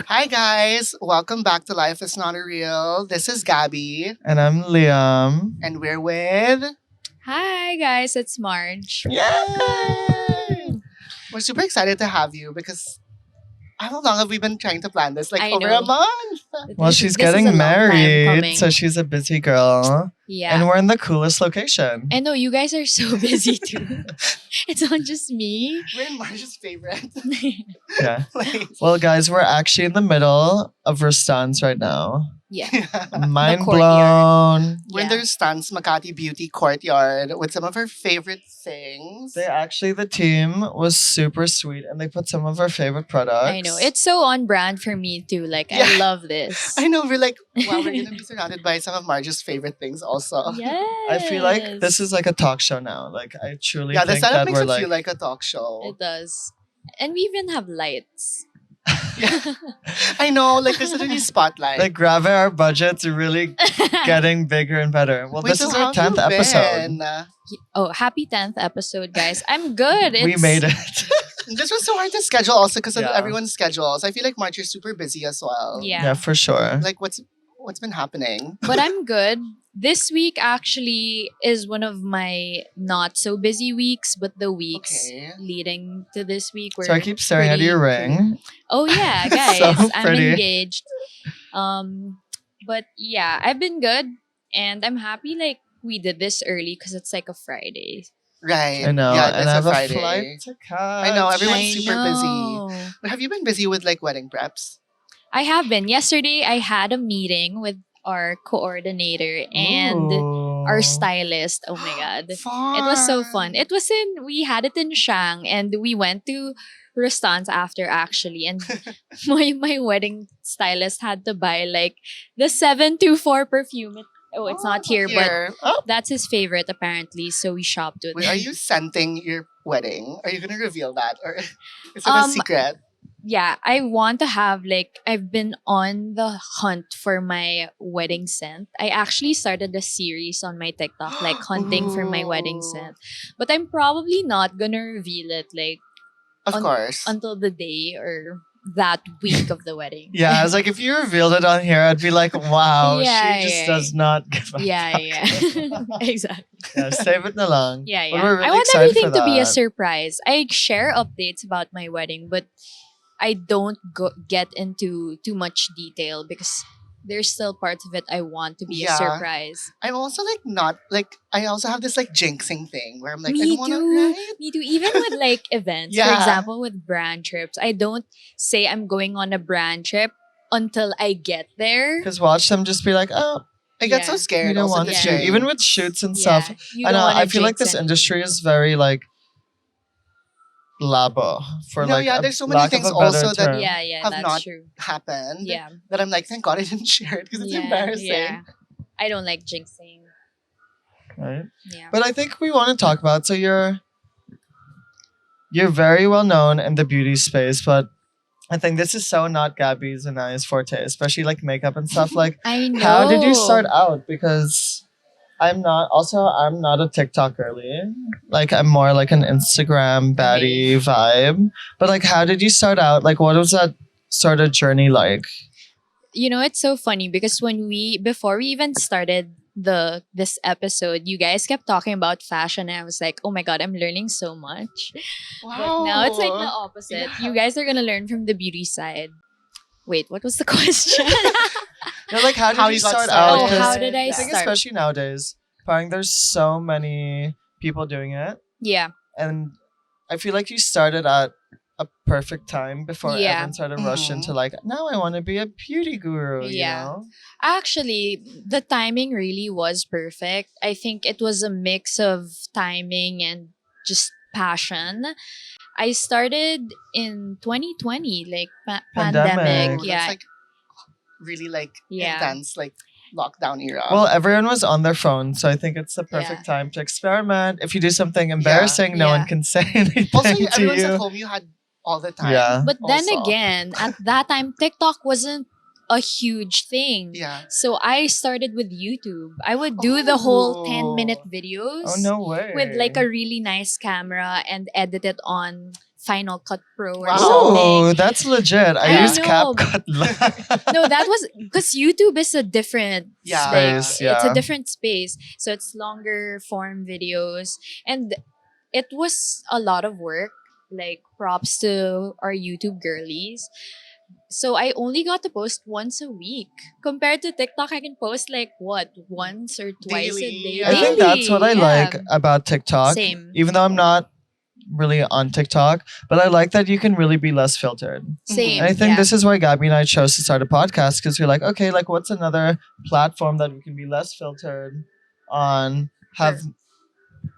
Hi guys, welcome back to Life is Not a Real. This is Gabbie, And I'm Liam. and we're with. Hi guys, it's Marj. Yay! We're super excited to have you because how long have we been trying to plan this? Like I over a know. month. Well, This she's is a getting long time married, coming. so she's a busy girl. Yeah. And we're in the coolest location. I know you guys are so busy too. It's not just me. We're in Marge's favorite Yeah. place. Well, guys, we're actually in the middle of Rustans right now. Yeah. Mind courtyard. blown. We're in Yeah. the Stan's Makati Beauty Courtyard with some of our favorite things. The team was super sweet and they put some of our favorite products. I know. It's so on brand for me too. Like Yeah. I love this. I know, we're like, wow, we're gonna be surrounded by some of Marge's favorite things also. Yes. I feel like this is like a talk show now. Like, I truly Yeah, the think setup that makes we're it like. feel like a talk show. It does. And we even have lights. I know, like there's suddenly spotlight. Like, grab our budget's really getting bigger and better. Well, Wait, this so is how our have you 10th episode. been? Oh, happy 10th episode, guys. I'm good. We made it. This was so hard to schedule also because of Yeah. everyone's schedules. I feel like March is super busy as well. Yeah. Yeah, for sure. Like what's been happening? But I'm good. This week actually is one of my not so busy weeks, but the weeks Okay. leading to this week were So I keep staring at pretty- your ring. Oh yeah, guys, So I'm pretty. engaged. But yeah, I've been good, and I'm happy like we did this early because it's like a Friday. Right. I know. Yeah, and that's I have a a Friday. flight to catch. I know, everyone's I super busy. know. But have you been busy with like wedding preps? I have been. Yesterday, I had a meeting with our coordinator and our Ooh. stylist. Oh my god. Fun. It was so fun. We had it in Shang and we went to Rustan's after actually. And my wedding stylist had to buy like the 724 perfume. Oh, it's not here, but Oh, that's his favorite apparently. So we shopped with Wait, him. are you scenting your wedding? Are you gonna reveal that? Or is it a Um, secret? Yeah, I want to have like I've been on the hunt for my wedding scent. I actually started a series on my TikTok like hunting for my wedding Ooh. scent. But I'm probably not gonna reveal it like Of on- course. until the day or that week of the wedding. yeah. I was like, if you revealed it on here, I'd be like, wow, Yeah, she just yeah, does not give a Yeah, fuck. yeah. Exactly. Yeah, save it along. Yeah, But yeah. we're really I want excited everything for to be a that. surprise. I share updates about my wedding, but I don't get into too much detail because there's still parts of it I want to be a Yeah. surprise. I'm also like not like I also have this like jinxing thing where I'm like I Me don't wanna too. right? Me too. Even with like events, for Yeah. example, with brand trips, I don't say I'm going on a brand trip until I get there. Because watch them just be like, oh, I get so Yeah. scared. we don't also want to to. jinx. Even with shoots and stuff. You I don't know. wanna I feel like jinx this anything. industry is very like labo for No, like yeah, a there's so many lack of things a better also that term. Yeah, have that's not true. happened. Yeah. That I'm like, thank God I didn't share it because it's embarrassing. Yeah. I don't like jinxing. Right? Yeah. But I think we want to talk about. So you're very well known in the beauty space, but I think this is so not Gabby's and I's forte, especially like makeup and stuff. Like, I know. how did you start out? Because I'm not a TikTok girly. Like, I'm more like an Instagram baddie vibe. But like, how did you start out? Like, what was that sort of journey like? You know, it's so funny because before we even started this episode, you guys kept talking about fashion and I was like, oh my god, I'm learning so much. But now it's like the opposite. Yeah. You guys are gonna learn from the beauty side. Wait, what was the question? No, like, how did How you you got start started. out? Oh, 'Cause how did I I think start? especially nowadays, Parang there's so many people doing it, Yeah. and I feel like you started at a perfect time before Yeah. everyone started rush Mhm. into like, now I want to be a beauty guru. Yeah. You know? Actually, the timing really was perfect. I think it was a mix of timing and just passion. I started in 2020, like Pandemic. pandemic. Ooh, Yeah. That's like really like Yeah. intense, like lockdown era. Well, everyone was on their phone, so I think it's the perfect time to experiment. If you do something embarrassing, no Yeah. one can say anything also, to everyone's you. at home. You had all the time. Yeah. But then also. again, at that time, TikTok wasn't a huge thing. Yeah. So I started with YouTube. I would do the whole Oh. 10-minute videos Oh no way! with like a really nice camera and edit it on Final Cut Pro or Wow. something. Oh, that's legit. I I use know. CapCut. No, that was because YouTube is a different Yeah. Space, It's a yeah. different space. So it's longer form videos. And it was a lot of work. Like props to our YouTube girlies. So I only got to post once a week. Compared to TikTok, I can post like what? Once or twice Daily, a day. yeah. I think that's what I Daily, like yeah. about TikTok. Same. Even though I'm not really on TikTok, but I like that you can really be less filtered. Same. And I think yeah. this is why Gabbie and I chose to start a podcast because we're like, okay, like what's another platform that we can be less filtered on, have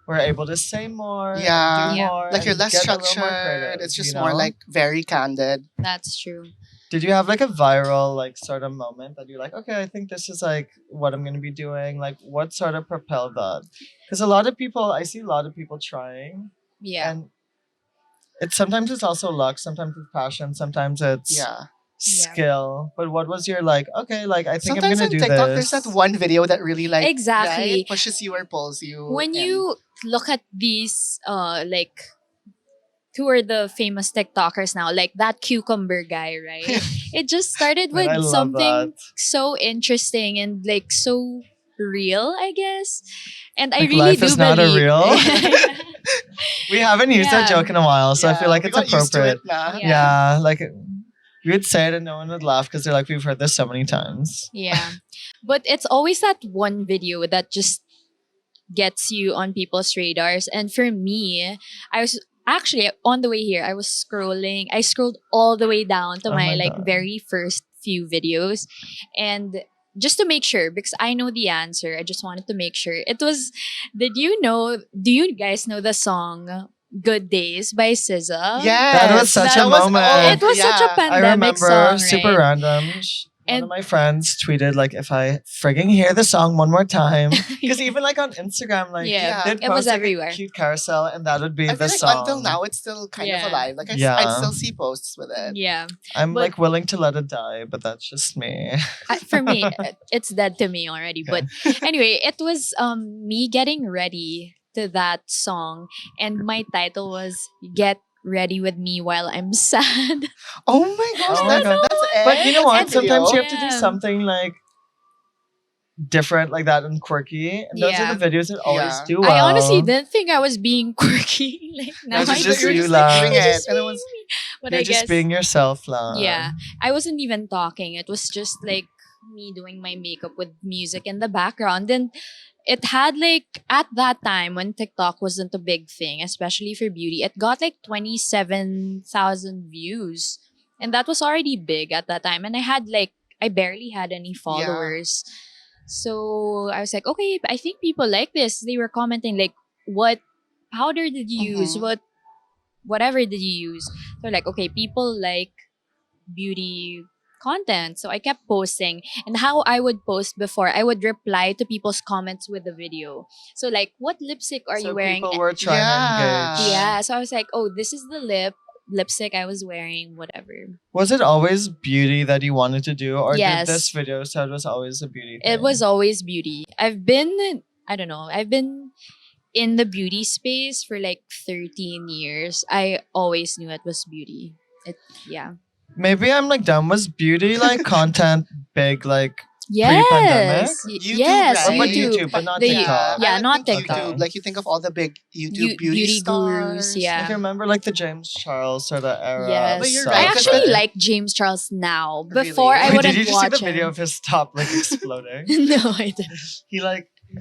we're able to say more, and Yeah. do Yeah. more, Like you're and less get a little more structured. creative, It's just you more know? like very candid. That's true. Did you have like a viral like sort of moment that you're like, okay, I think this is like what I'm gonna be doing? Like what sort of propelled that? Because a lot of people, I see a lot of people trying, Yeah. and it's sometimes it's also luck, sometimes it's passion, sometimes it's Yeah. skill. But what was your like? Okay, like I think Sometimes I'm on gonna do TikTok, this. there's that one video that really like Exactly. right, pushes you or pulls you. When in. you look at these like who are the famous TikTokers now, like that cucumber guy, right? It just started Man, with I love something that. so interesting and like so real, I guess. And I Like, really life do is not a believe. real? We haven't used that Yeah. joke in a while, so I feel like we it's got used to appropriate. it now. Yeah. Yeah, like we would say it and no one would laugh because they're like, we've heard this so many times. Yeah. But it's always that one video that just gets you on people's radars. And for me, I was actually on the way here, I was scrolling. I scrolled all the way down to Oh my my like God. very first few videos. And just to make sure, because I know the answer, I just wanted to make sure. It was, do you guys know the song Good Days by SZA? Yes, That was such a moment. It was such a yeah. I pandemic remember song, super right? random. One And- of my friends tweeted like, if I frigging hear the song one more time, because even like on Instagram, like Yeah, they'd it was post like, everywhere. a cute carousel, and that would be I the feel like song. until now it's still kind of Yeah. alive. Like I Yeah. still see posts with it. Yeah. I'm but- like willing to let it die, but that's just me. For me, it's dead to me already. But anyway, it was me getting ready to that song, and my title was "Get Ready with Me While I'm Sad." Oh my gosh, Oh my God. that's it. But you know what? That's the Sometimes you video. have to do Yeah. something like different like that and quirky. And those Yeah. are the videos that always Yeah. do well. I honestly didn't think I was being quirky. Like now, It's I just do. you, just love. doing It's it, just and it being was me. But You're I just guess being yourself, love. yeah, I wasn't even talking. It was just like me doing my makeup with music in the background. And it had like at that time when TikTok wasn't a big thing, especially for beauty, it got like 27,000 views. And that was already big at that time. And I barely had any followers. So I was like, okay, I think people like this. They were commenting like, what powder did you use? Mhm. Whatever did you use? They're like, okay, people like beauty content. So I kept posting. And how I would post before, I would reply to people's comments with the video. So like, what lipstick are So you wearing? people were trying Yeah. to engage. Yeah. So I was like, oh, this is the lipstick I was wearing, whatever. Was it always beauty that you wanted to do, or Yes. did this video so it was always a beauty thing? It was always beauty. I've been in the beauty space for like 13 years. I always knew it was beauty. Yeah. Maybe I'm like dumb. Was beauty like content big like Yes. YouTube, Yes. or right? but YouTube. YouTube, but not The- TikTok? yeah, I not think TikTok. YouTube. Like you think of all the big YouTube beauty, beauty stars. gurus, yeah. Like I remember like the James Charles sort of era. Yes. But you're stuff. right, I 'cause actually I- like James Charles now. Really? Before I Wait, Wait, wouldn't did you watch see the video him. of his top like exploding? No, I didn't. He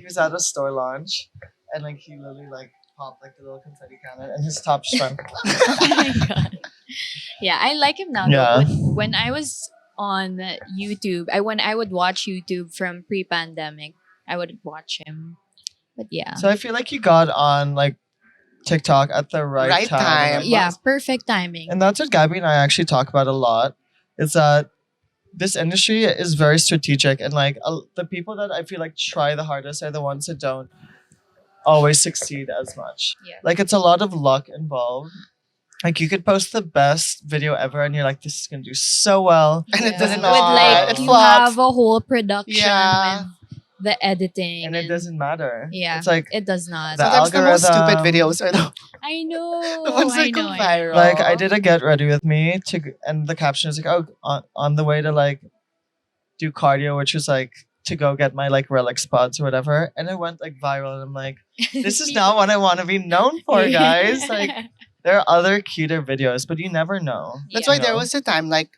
was at a store launch and like he literally like popped like the little confetti cannon and his top just went. Oh my god. Yeah, I like him now. Yeah. Though, but when I was on YouTube, when I would watch YouTube from pre-pandemic, I would watch him. But yeah, So I feel like you got on like TikTok at the right time. yeah, perfect timing. And that's what Gabby and I actually talk about a lot. Is that this industry is very strategic, and like the people that I feel like try the hardest are the ones that don't always succeed as much. Yeah. Like it's a lot of luck involved. Like you could post the best video ever, and you're like, "This is gonna do so well," And it Yeah. does With not. like It you flops. have a whole production Yeah. with the editing. And it doesn't matter. Yeah, It's like it does not. the Sometimes the most stupid algorithm. videos are I the ones know. that go I viral. know. Like I did a get ready with me and the caption is like, oh, on the way to like do cardio, which was like to go get my like relic spots or whatever, and it went like viral. And I'm like, this is not what I want to be known for, guys. Like there are other cuter videos, but you never know. That's Yeah. why there know? was a time like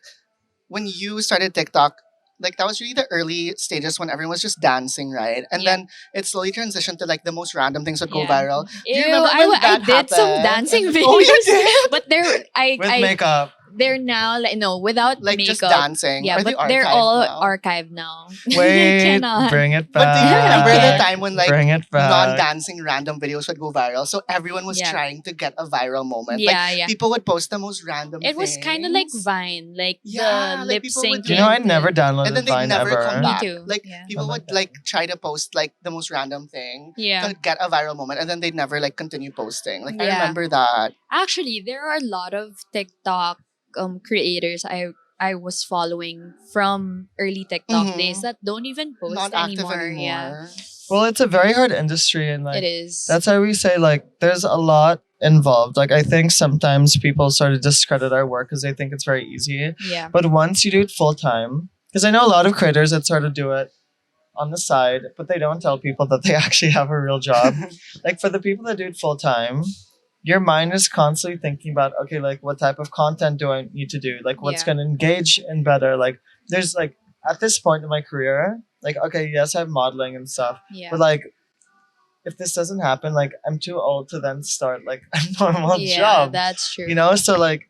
when you started TikTok, like that was really the early stages when everyone was just dancing, right? And Yeah. then it slowly transitioned to like the most random things would go Yeah. viral. Do Ew, you remember when I that did some happened? dancing videos, Oh, you did? but they're With makeup. they're now like no without Like makeup. just dancing. Yeah, Are they but they're archived all now? archived now. Wait, Cannot. bring it But back. do you remember the Back. time when like Bring it back. non-dancing random videos would go viral? So everyone was Yeah. trying to get a viral moment. Yeah, Like yeah. people would post the most random It was kind of like things. Vine, like Yeah, the like lip people would syncing. do You know, I it. never And downloaded then they Vine never ever. come Me back. too, Like yeah. people Oh my would God. like try to post like the most random thing Yeah. to get a viral moment, and then they'd never like continue posting. Like I Yeah. remember that. Actually, there are a lot of TikTok creators I was following from early TikTok Mhm. days that don't even post Not active anymore. anymore. Yeah, Well, it's a very hard industry, and like it is. that's why we say like there's a lot involved. Like I think sometimes people sort of discredit our work because they think it's very easy. yeah. But once you do it full time, because I know a lot of creators that sort of do it on the side, but they don't tell people that they actually have a real job. Like for the people that do it full time, your mind is constantly thinking about, okay, like what type of content do I need to do? Like what's Yeah. going to engage in better? Like there's like at this point in my career, like, okay, yes, I have modeling and stuff, Yeah. but like if this doesn't happen, like I'm too old to then start like a normal Yeah, job. that's true. You know, so like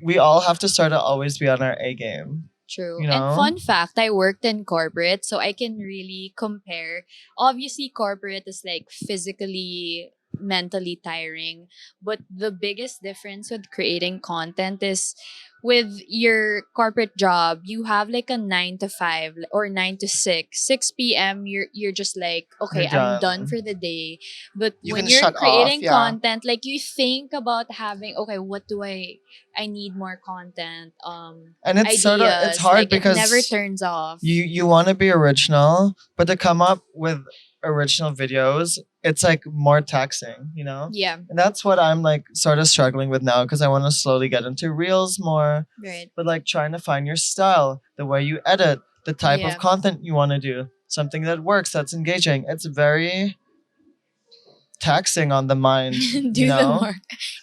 we all have to sort of always be on our A game. True. You And know? fun fact, I worked in corporate, so I can really compare. Obviously, corporate is like physically, mentally tiring. But the biggest difference with creating content is with your corporate job, you have like a 9 to 5 or 9 to 6. 6 p.m. You're just like, okay, You're I'm done done. for the day. But You when can you're shut off, creating yeah. content, like you think about having, okay, what do I need more content. And it's sort of ideas, it's hard like, because it never turns off. you want to be original, but to come up with original videos, it's like more taxing, you know? Yeah, And that's what I'm like sort of struggling with now because I want to slowly get into reels more, right. but like trying to find your style, the way you edit, the type Yeah. of content you want to do, something that works, that's engaging. It's very taxing on the mind. Do you the know? more.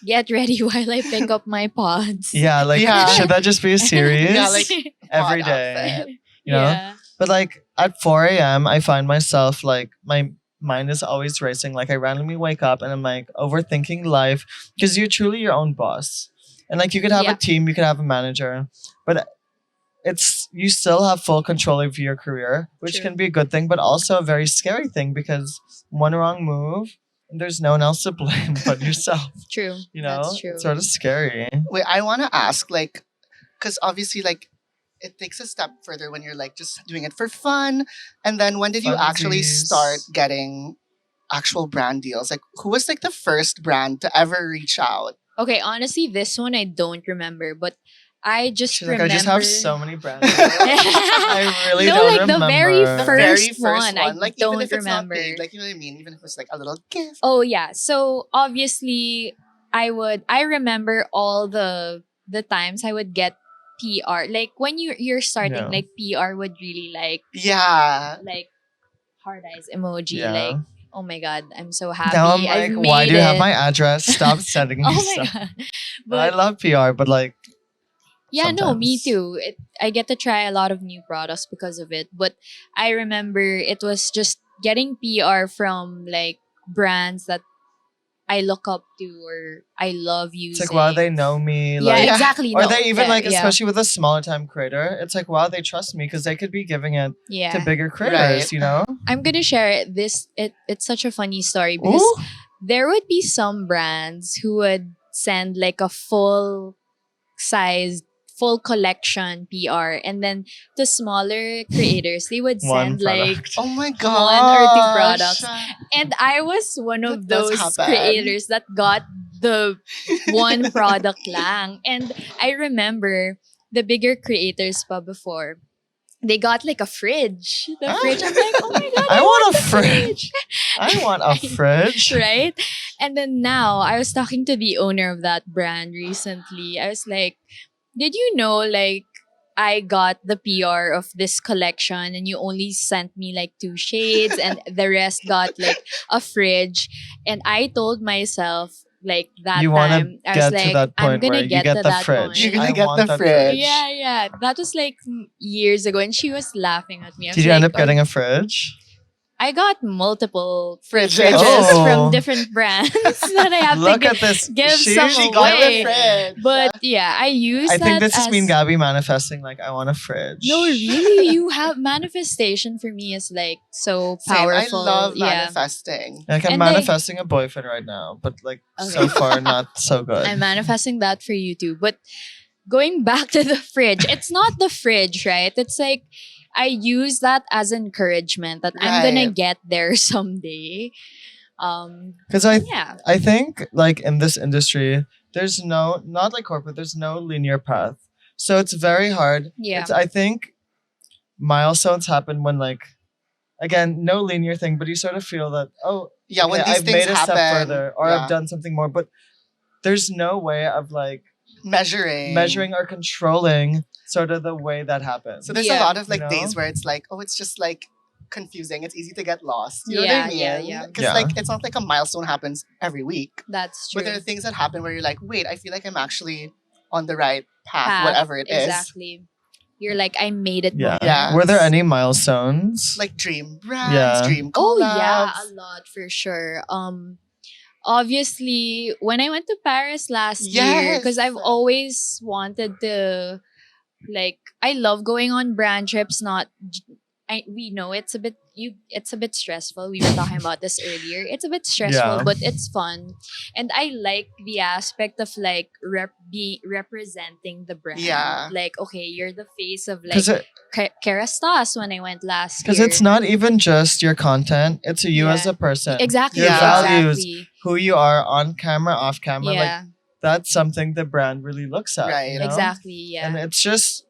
Get ready while I pick up my pods. Yeah, like Yeah. should that just be a series? Yeah, like every pod day. outfit. You know? Yeah. But like at 4 a.m., I find myself like my mind is always racing. Like I randomly wake up and I'm like overthinking life because you're truly your own boss. And like you could have Yeah. a team, you could have a manager, but it's you still have full control of your career, which True. can be a good thing, but also a very scary thing because one wrong move and there's no one else to blame but yourself. True. You know, That's true. it's sort of scary. Wait, I want to ask, like, because obviously, like, it takes a step further when you're like just doing it for fun, and then when did you actually Funsies. start getting actual brand deals? Like, who was like the first brand to ever reach out? Okay, honestly, this one I don't remember, but I just She's like, remember. I just have so many brands. I really No, don't like remember. the very The first, very one, I like don't even if it's remember. not big, like you know what I mean, even if it's like a little gift. Oh yeah. So obviously I remember all the times I would get PR. Like when you're starting, Yeah. like PR would really Yeah, like hard eyes emoji. Yeah. Like, oh my god, I'm so happy. Now I'm I've like, why made do you have it." my address? Stop sending me Oh my stuff. god. But I But love PR, but like, yeah, no, me sometimes. too. I get to try a lot of new products because of it. But I remember it was just getting PR from like brands that I look up to or I love it's using. like, wow, they know me. Yeah, Like, Yeah. exactly. or no, they even yeah, like, yeah, especially with a smaller time creator, it's like, wow, they trust me because they could be giving it yeah. to bigger creators, Right. you know? I'm gonna share this. It's such a funny story because Ooh. there would be some brands who would send like a full sized full collection PR, and then to smaller creators they would One send like product. oh my One god, or two products. And I was one of That does those happen. creators that got the one product lang. And I remember the bigger creators pa before, they got like a fridge. The Ah. fridge. I'm like, oh my god, I want a fridge. I want a fridge. Right? And then now I was talking to the owner of that brand recently. I was like, did you know like I got the PR of this collection and you only sent me like 2 shades and the rest got like a fridge. And I told myself like that You want to time, I was get to like, that I'm point gonna where you get get to the that fridge. point. You're gonna I get want the that fridge. Yeah, yeah. That was like years ago and she was laughing at me. I was Did you like, end up "Oh, getting a fridge? I got multiple Fridges. fridges Oh. from different brands that I have Look to at this. give She- some She got away. a fridge. But yeah, I use I that think this as has been Gabbie manifesting. Like, I want a fridge. no, really, you have manifestation for me is like so Same. powerful. I love yeah, manifesting. Like, I'm And I- manifesting a boyfriend right now, but like so Okay. far not so good. I'm manifesting that for you too. But going back to the fridge, it's not the fridge, right? It's like I use that as encouragement that I'm gonna Right. get there someday. Because I Yeah. I think like in this industry, there's no not like corporate, there's no linear path. So it's very hard. Yeah. It's I think milestones happen when like again, no linear thing, but you sort of feel that, oh Yeah, when okay, these I've things made a happen, step further or yeah. I've done something more, but there's no way of like measuring or controlling sort of the way that happens. So there's Yeah. a lot of like You know? days where it's like, oh, it's just like confusing. It's easy to get lost. You know Yeah, what I mean? yeah, yeah. Because Yeah. like it's not like a milestone happens every week, That's true. but there are things that happen where you're like, wait, I feel like I'm actually on the right path, Path, whatever it is. exactly. You're like, I made it. Yeah. Yeah. Were there any milestones? Like dream brands, Yeah. dream Oh collabs. yeah, a lot for sure. Obviously, when I went to Paris last year, because Yes. I've always wanted to, like, I love going on brand trips. We know it's a bit stressful. We were talking about this earlier. It's a bit stressful, Yeah. but it's fun, and I like the aspect of like representing the brand. Yeah. Like, okay, you're the face of like Because Kerastas when I went last Because year. it's not even just your content; it's you as Yeah. a person. Exactly. Your Yeah. values, Exactly. who you are on camera, off camera. Like Yeah. that's something the brand really looks at. Right. you know? Exactly. Yeah. And it's just,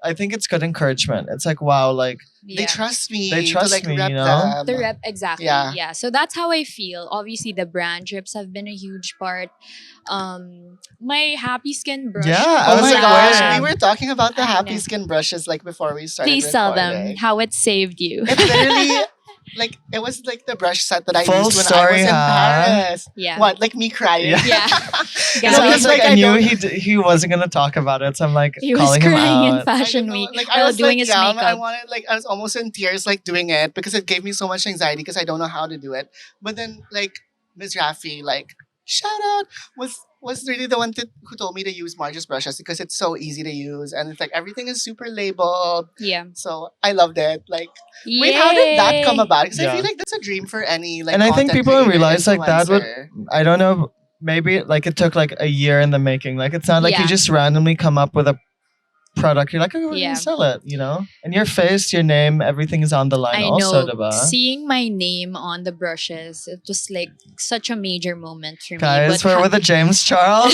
I think it's good encouragement. It's like wow, like yeah. They trust me. They trust to like me, rep you know? them. The rep exactly. Yeah. Yeah. So that's how I feel. Obviously, the brand trips have been a huge part. My Happy Skin brush. Yeah, I Oh was my like, gosh, wait. we were talking about the I Happy know. Skin brushes like before we started. Please tell them recording. how it saved you. It's literally like it was like the brush set that I Full used when I story, was in huh? Paris. Yeah. What? Like me crying? Yeah. Yeah. So Gabbie- I was like, I knew don't- he wasn't gonna talk about it, so I'm like He was calling him crying in out. I Fashion don't know, Week like while I was doing like his young. I makeup. wanted like I was almost in tears like doing it because it gave me so much anxiety because I don't know how to do it. But then like Ms. Raffi, like shout out, was really the one who told me to use Marj's brushes because it's so easy to use and it's like everything is super labeled. Yeah. So I loved it. Like wait, how did that come Yay. about? Because I Yeah. feel like that's a dream for any like. And I think content people don't creator, realize, like, that would- influencer. I don't know. Maybe like it took like a year in the making. Like it's not like you Yeah. just randomly come up with a product. You're like, oh, we're Yeah. gonna sell it. You know, and your face, your name, everything is on the line. I Also, know. diba? Seeing my name on the brushes, it was like such a major moment for Guys, me. we're with the James Charles.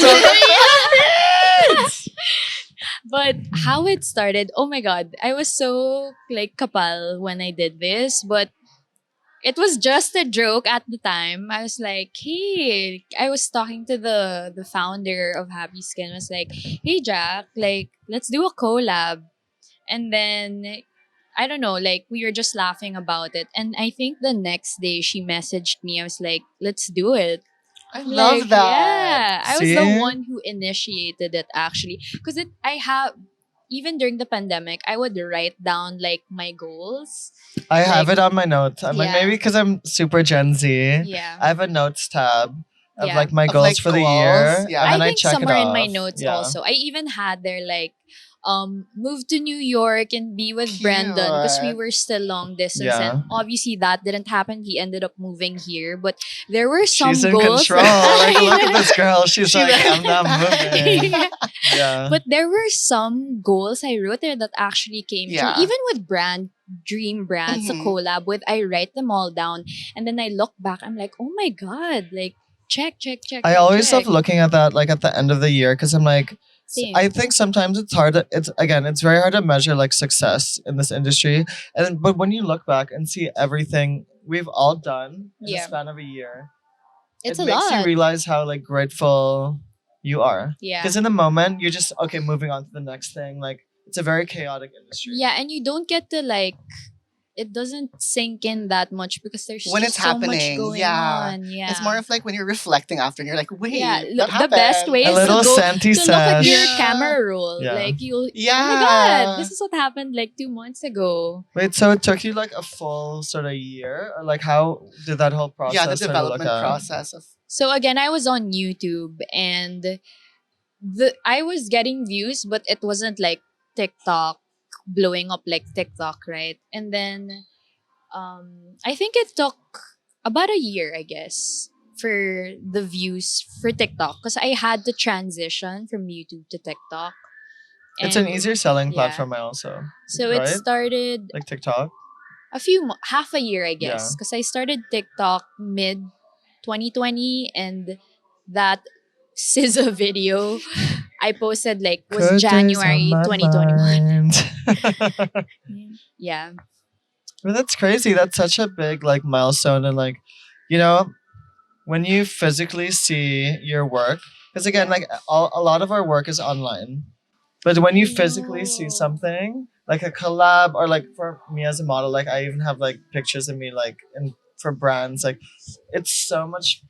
But how it started, oh my god, I was so like kapal when I did this, but it was just a joke at the time. I was like, hey, I was talking to the founder of Happy Skin. I was like, hey Jack, like let's do a collab. And then I don't know, like we were just laughing about it. And I think the next day she messaged me. I was like, let's do it. I love Like, that. Yeah, I was See? the one who initiated it actually, because I have even during the pandemic, I would write down like my goals. I have Like- it on my notes. I'm like, Yeah. maybe because I'm super Gen Z. Yeah, I have a notes tab of Yeah. like my Of, goals like, for the goals, year. yeah. And I then think check somewhere it in my off. notes Yeah. also. I even had there like move to New York and be with Brendan because we Cute. were still long distance Yeah. and obviously that didn't happen. He ended up moving here, but there were some She's in goals. control. Like, look at this girl. She's She's like, like- I'm not moving. Yeah. Yeah. But there were some goals I wrote there that actually came Yeah. true. Even with dream brands, a Mhm. collab with, I write them all down. And then I look back, I'm like, oh my God, like check. I always love looking at that like at the end of the year because I'm like, Same. I think sometimes it's hard. It's very hard to measure like success in this industry. But when you look back and see everything we've all done in the Yeah. span of a year, It's it a makes you lot. realize how like grateful you are. Yeah. Because in the moment, you're just okay, moving on to the next thing. Like it's a very chaotic industry. Yeah, and you don't get to like it doesn't sink in that much because there's When just it's so much happening, going yeah. on. Yeah. It's more of like when you're reflecting after and you're like, wait, yeah, that the best happened. way A is to little go Santi to look at your Yeah. camera roll. Yeah. Like you'll Yeah. oh my god, this is what happened like 2 months ago. Wait, so it took you like a full sort of year, or like how did that whole process? Yeah, the sort of look development at? process of So again, I was on YouTube and I was getting views, but it wasn't like TikTok blowing up like TikTok, right? And then I think it took about a year, I guess, for the views for TikTok because I had to transition from YouTube to TikTok. It's an And easier selling yeah. platform, also. So right? it started Like TikTok. half a year, I guess, Yeah. because I started TikTok mid 2020, and that SZA video I posted like was Good days on January my 2021. mind. Yeah. Well, that's crazy. That's such a big like milestone, and like, when you physically see your work, because again, Yeah. like a lot of our work is online, but when you I physically see know. something like a collab, or like for me as a model, like I even have like pictures of me like for brands, like it's so much.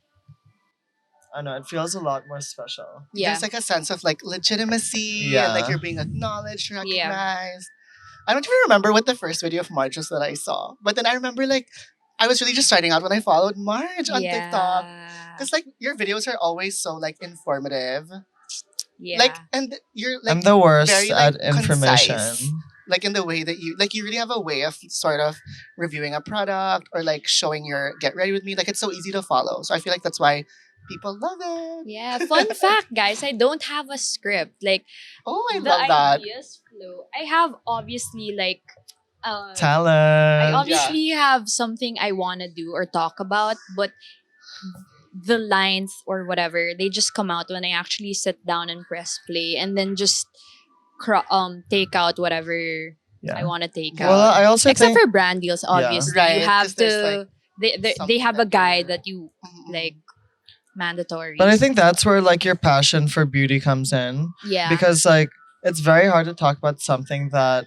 I don't know, it feels a lot more special. Yeah. there's like a sense of like legitimacy and like Yeah. you're being acknowledged, Yeah. recognized. I don't even remember what the first video of Marj was that I saw, but then I remember like I was really just starting out when I followed Marj on TikTok. Because like your videos are always so like informative. Yeah. Like and you're like I'm the worst very, at like, information. concise. Like in the way that you really have a way of sort of reviewing a product or like showing your get ready with me. Like it's so easy to follow. So I feel like that's why people love it. Yeah. Fun fact, guys, I don't have a script. Like Oh, I the love that. ideas flow. I have obviously like I Talent. obviously have something I want to do or talk about, but the lines or whatever, they just come out when I actually sit down and press play and then just take out whatever I Yeah. want to take Well, out. I also Except think for brand deals, obviously. Right, You have 'cause there's, to like, they have a something that guide you're- that you Mhm. like mandatory. But I think that's where like your passion for beauty comes in, yeah. because like it's very hard to talk about something that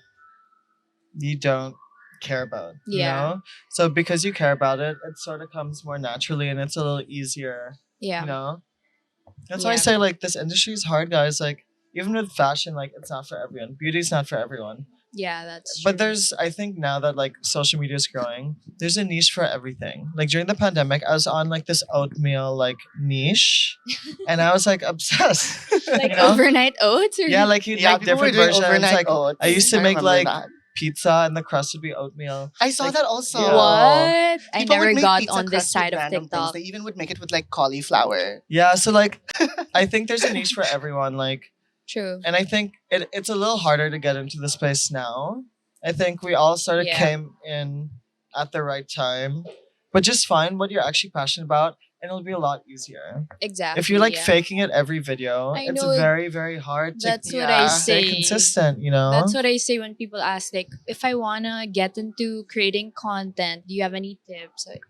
you don't care about. You Yeah. know? So because you care about it, it sort of comes more naturally, and it's a little easier. yeah. You know? That's why I Yeah. say like this industry is hard, guys. Like even with fashion, like it's not for everyone. Beauty's not for everyone. Yeah, that's true. But there's, I think now that like social media is growing, there's a niche for everything. Like during the pandemic, I was on like this oatmeal like niche, and I was like obsessed. like you know? overnight oats or Yeah, like you'd Yeah, make people were different doing versions. overnight Like oats. I used to I make remember like that. pizza, and the crust would be oatmeal. I saw like, that also. yeah. what? I People would never make got pizza on this crust with side of random things. TikTok. They even would make it with like cauliflower. Yeah, so like I think there's a niche for everyone. Like, True. and I think it's a little harder to get into this place now. I think we all sort of Yeah. came in at the right time. But just find what you're actually passionate about, and it'll be a lot easier. Exactly. If you're like yeah. faking it every video, I it's know, very, very hard to That's what Yeah. I stay say. consistent, you know? That's what I say when people ask, like, if I wanna get into creating content, do you have any tips? Like,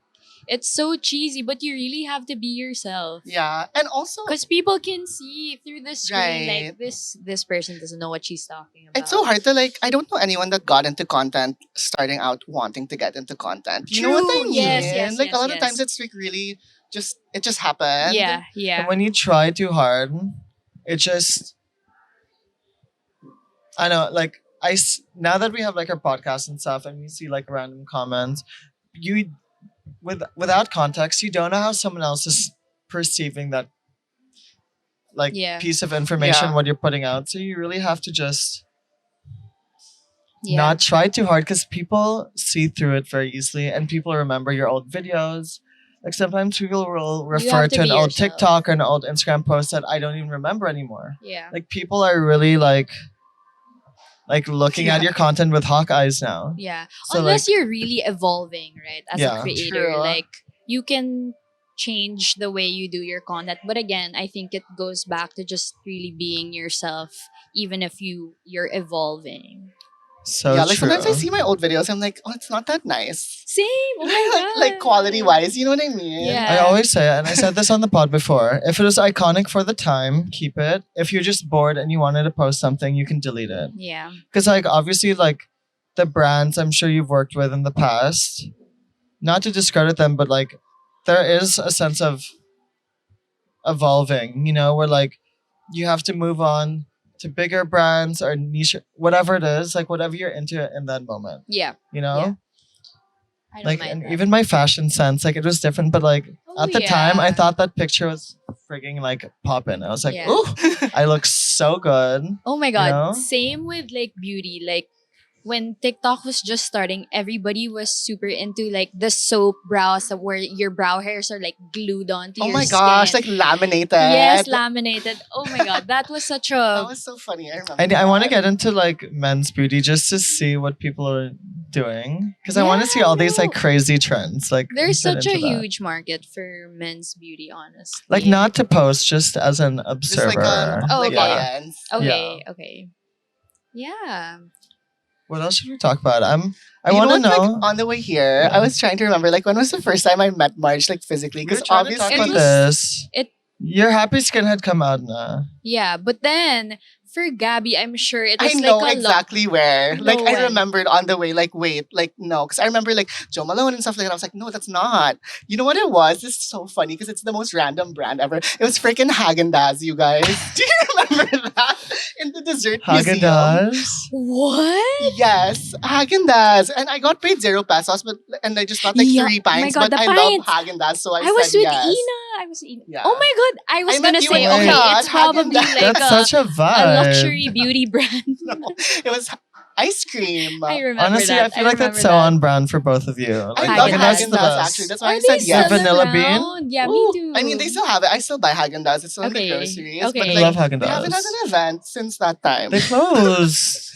it's so cheesy, but you really have to be yourself. Yeah, and also Because people can see through the screen, Right. like this person doesn't know what she's talking about. it's so hard to like. I don't know anyone that got into content starting out wanting to get into content. You know what I True. mean? Yes, like a lot of yes. times it's like really it just happened. Yeah, And yeah. when you try too hard, it just, I know, like now that we have like our podcast and stuff, and we see like random comments, you without context, you don't know how someone else is perceiving that like Yeah. piece of information, Yeah. what you're putting out. So you really have to just Yeah. not try too hard, because people see through it very easily, and people remember your old videos. Like sometimes people will refer have to to an be old yourself. TikTok or an old Instagram post that I don't even remember anymore. Yeah. Like people are really like looking at Yeah. your content with hawk eyes now. Yeah. So Unless like, you're really evolving, right? As a Yeah. creator. True. Like you can change the way you do your content. But again, I think it goes back to just really being yourself, even if you're evolving. So Yeah, like true. sometimes I see my old videos, I'm like, oh, it's not that nice. Same. Oh my like god. quality wise, you know what I mean? Yeah. I always say, and I said this on the pod before, if it was iconic for the time, keep it. If you're just bored and you wanted to post something, you can delete it. Yeah. Because, like, obviously, like, the brands I'm sure you've worked with in the past, not to discredit them, but, like, there is a sense of evolving, where, like, you have to move on to bigger brands or niche, whatever it is, like, whatever you're into in that moment, Yeah. you know? Yeah. I don't Like, mind and that. even my fashion sense, like, it was different, but, like, Oh, at the time, I yeah. thought that picture was frigging, like, poppin'. I was like, Yeah. ooh, I look so good. Oh my god. know? Same with like beauty. Like when TikTok was just starting, everybody was super into like the soap brows where your brow hairs are like glued onto Oh your my skin. gosh, like laminated. Yes, laminated. Oh my god, that was such That a was so funny. I remember. I want to that. get into, like, men's beauty just to see what people are doing. Because I want to see all these, like, no. crazy trends. Like, There's get such a into that. huge market for men's beauty, honestly. Like, not to post, just as an Just observer. Oh, like okay. audience. Okay, okay. Yeah. What else should we talk about? I You want to what, know. Like, on the way here, Yeah. I was trying to remember, like, when was the first time I met Marj, like, physically? We were Because trying to talk obviously, about this. it- Your happy skin had come out na. Yeah, but then for Gabbie, I'm sure it was I like know a exactly where. Like, No, I when? remembered on the way, like, wait, like, no. Because I remember, like, Joe Malone and stuff like that. I was like, no, that's not. You know what it was? It's so funny because it's the most random brand ever. It was freaking Haagen-Dazs, you guys. Do you remember that? In the dessert museum. Haagen-Dazs. What? Yes, Haagen-Dazs. And I got paid 0 pesos, and I just got like Yeah. 3 Oh my pints. God, But the I love pints. Haagen-Dazs, so I was said with yes. Ina. I was with Ina. Yeah. Oh my god! I was I met gonna you say, in okay, Ina it's at probably Haagen-Dazs. like That's such a vibe. a luxury beauty brand. No, it was ice cream. I remember Honestly, that. I feel like that's so remember on brand for both of you. Like, I love Haagen-Dazs. Haagen-Dazs the best. actually. That's that. why Are I they said still yes. The vanilla bean? around? Yeah, me Ooh, too. I mean, they still have it. I still buy Haagen-Dazs. It's still in the Okay, groceries. okay. But I like, love they haven't Haagen-Dazs. had an event since that time. They closed.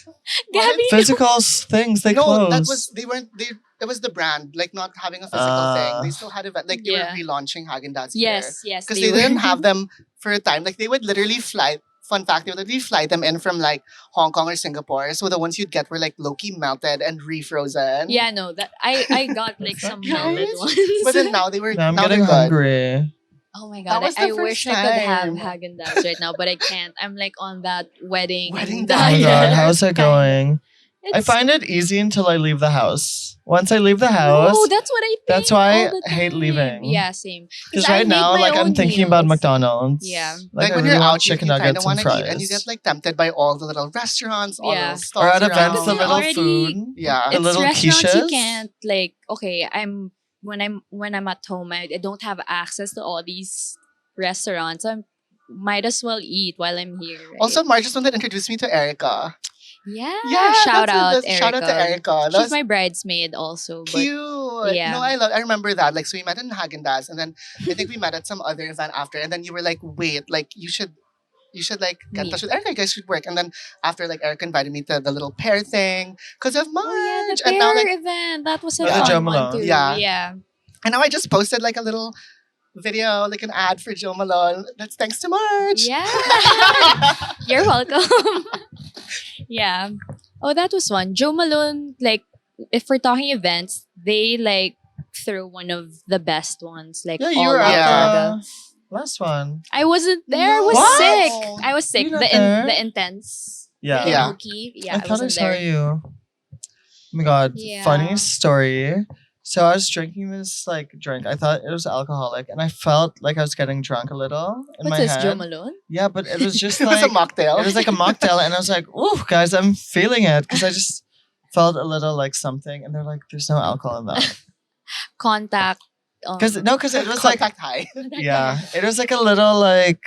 Gabbie. Physical things, they no, closed. that was they weren't they. It was the brand, like not having a physical thing. They still had event, like they Yeah. were relaunching Haagen-Dazs here. Yes, yes. Because they didn't have them for a time. Like they would literally fly. Fun fact: they would literally fly them in from like Hong Kong or Singapore. So the ones you'd get were like low-key melted and refrozen. Yeah, no, that I got like some melted Right? ones. But then now they were. Now I'm now getting they're good. hungry. Oh my That god, was the I first wish I could have time. Haagen-Dazs right now, but I can't. I'm like on that wedding Wedding Oh my diet. god, how's it Kind of. going? I It's- find it easy until I leave the house. Once I leave the house, No, that's what I think. that's why all the I hate time. leaving. Yeah, same. because I right make now, my like, I'm own thinking about meals. McDonald's. Yeah. Like I when really you're want out, chicken you kind nuggets of and want to fries. eat, and you get like tempted by all the little restaurants, all the Yeah. little stalls or at around. events, the Because little already- food. Yeah. The It's little restaurants you quiches. can't like. Okay, when I'm at home, I don't have access to all these restaurants. I might as well eat while I'm here. Right? Also, Marj just wanted to introduce me to Erica. yeah, Yeah, shout out, that's- Erica. shout out to Erica. That She's was my bridesmaid also. But cute. yeah. No, I remember that. Like, so we met in Haagen-Dazs, and then I think we met at some other event after, and then you were like, wait, like you should like get in Meet. touch with Erica. You guys should work. And then after, like, Erica invited me to the little pair thing because of Marj. Oh yeah, the and now pair like, event. That was a Yeah. fun Joe one Malone. too. Yeah. Yeah. and now I just posted like a little video, like an ad for Joe Malone. That's thanks to Marj. Yeah. You're welcome. yeah. Oh, that was one. Joe Malone, like, if we're talking events, they like throw one of the best ones. Like, Yeah, you all were out Yeah. at for the last one. I wasn't there. I was What? sick. I was sick. You're not there? The intense. Yeah. The Yeah. Inuki. Yeah. I thought I wasn't saw there. you. Oh my god, Yeah. funny story. So I was drinking this like drink. I thought it was alcoholic, and I felt like I was getting drunk a little in What's my this, head. Joe Malone? Yeah, but it was just It was like a mocktail. it was like a mocktail, and I was like, "Ooh, guys, I'm feeling it," because I just felt a little like something, and they're like, "There's no alcohol in that." Contact. Because it was like contact high. yeah, it was like a little like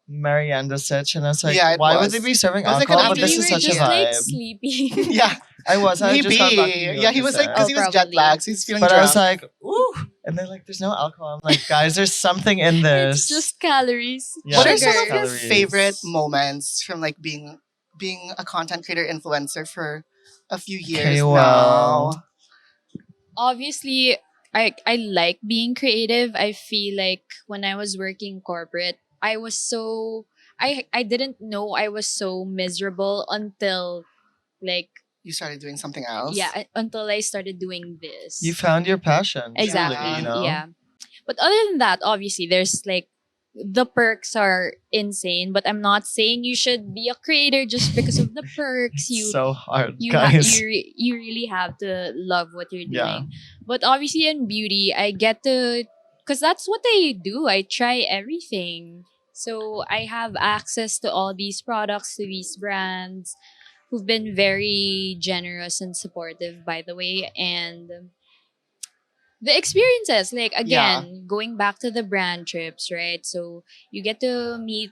Marianda Sitch, and I was like, Yeah, it why would was. they be serving It was like an alcohol? But after this you is were such a just vibe. like sleepy. Yeah, I was. I maybe. just got back from New York Yeah, he was like, there. because he was jet probably. lagged, so he's feeling But drunk. I was like, ooh, and they're like, "There's no alcohol." I'm like, guys, there's something in this. It's just calories. Yeah, what are it's some just of your calories. favorite moments from like being a content creator influencer for a few years Okay, well. now? Obviously, I like being creative. I feel like when I was working corporate, I was so I didn't know I was so miserable until like You started doing something yeah, else. until I started doing You this. found your passion, truly, Yeah. Exactly. you know? Yeah. But other than that, obviously there's like the perks are insane, but I'm not saying you should be a creator just because of the perks. It's so hard, You guys. you really have to love what you're Yeah. doing. But obviously in beauty, I get to cuz that's what I do. I try everything. So I have access to all these products, to these brands who've been very generous and supportive by the way, and the experiences like Yeah. again going back to the brand trips, right? So you get to meet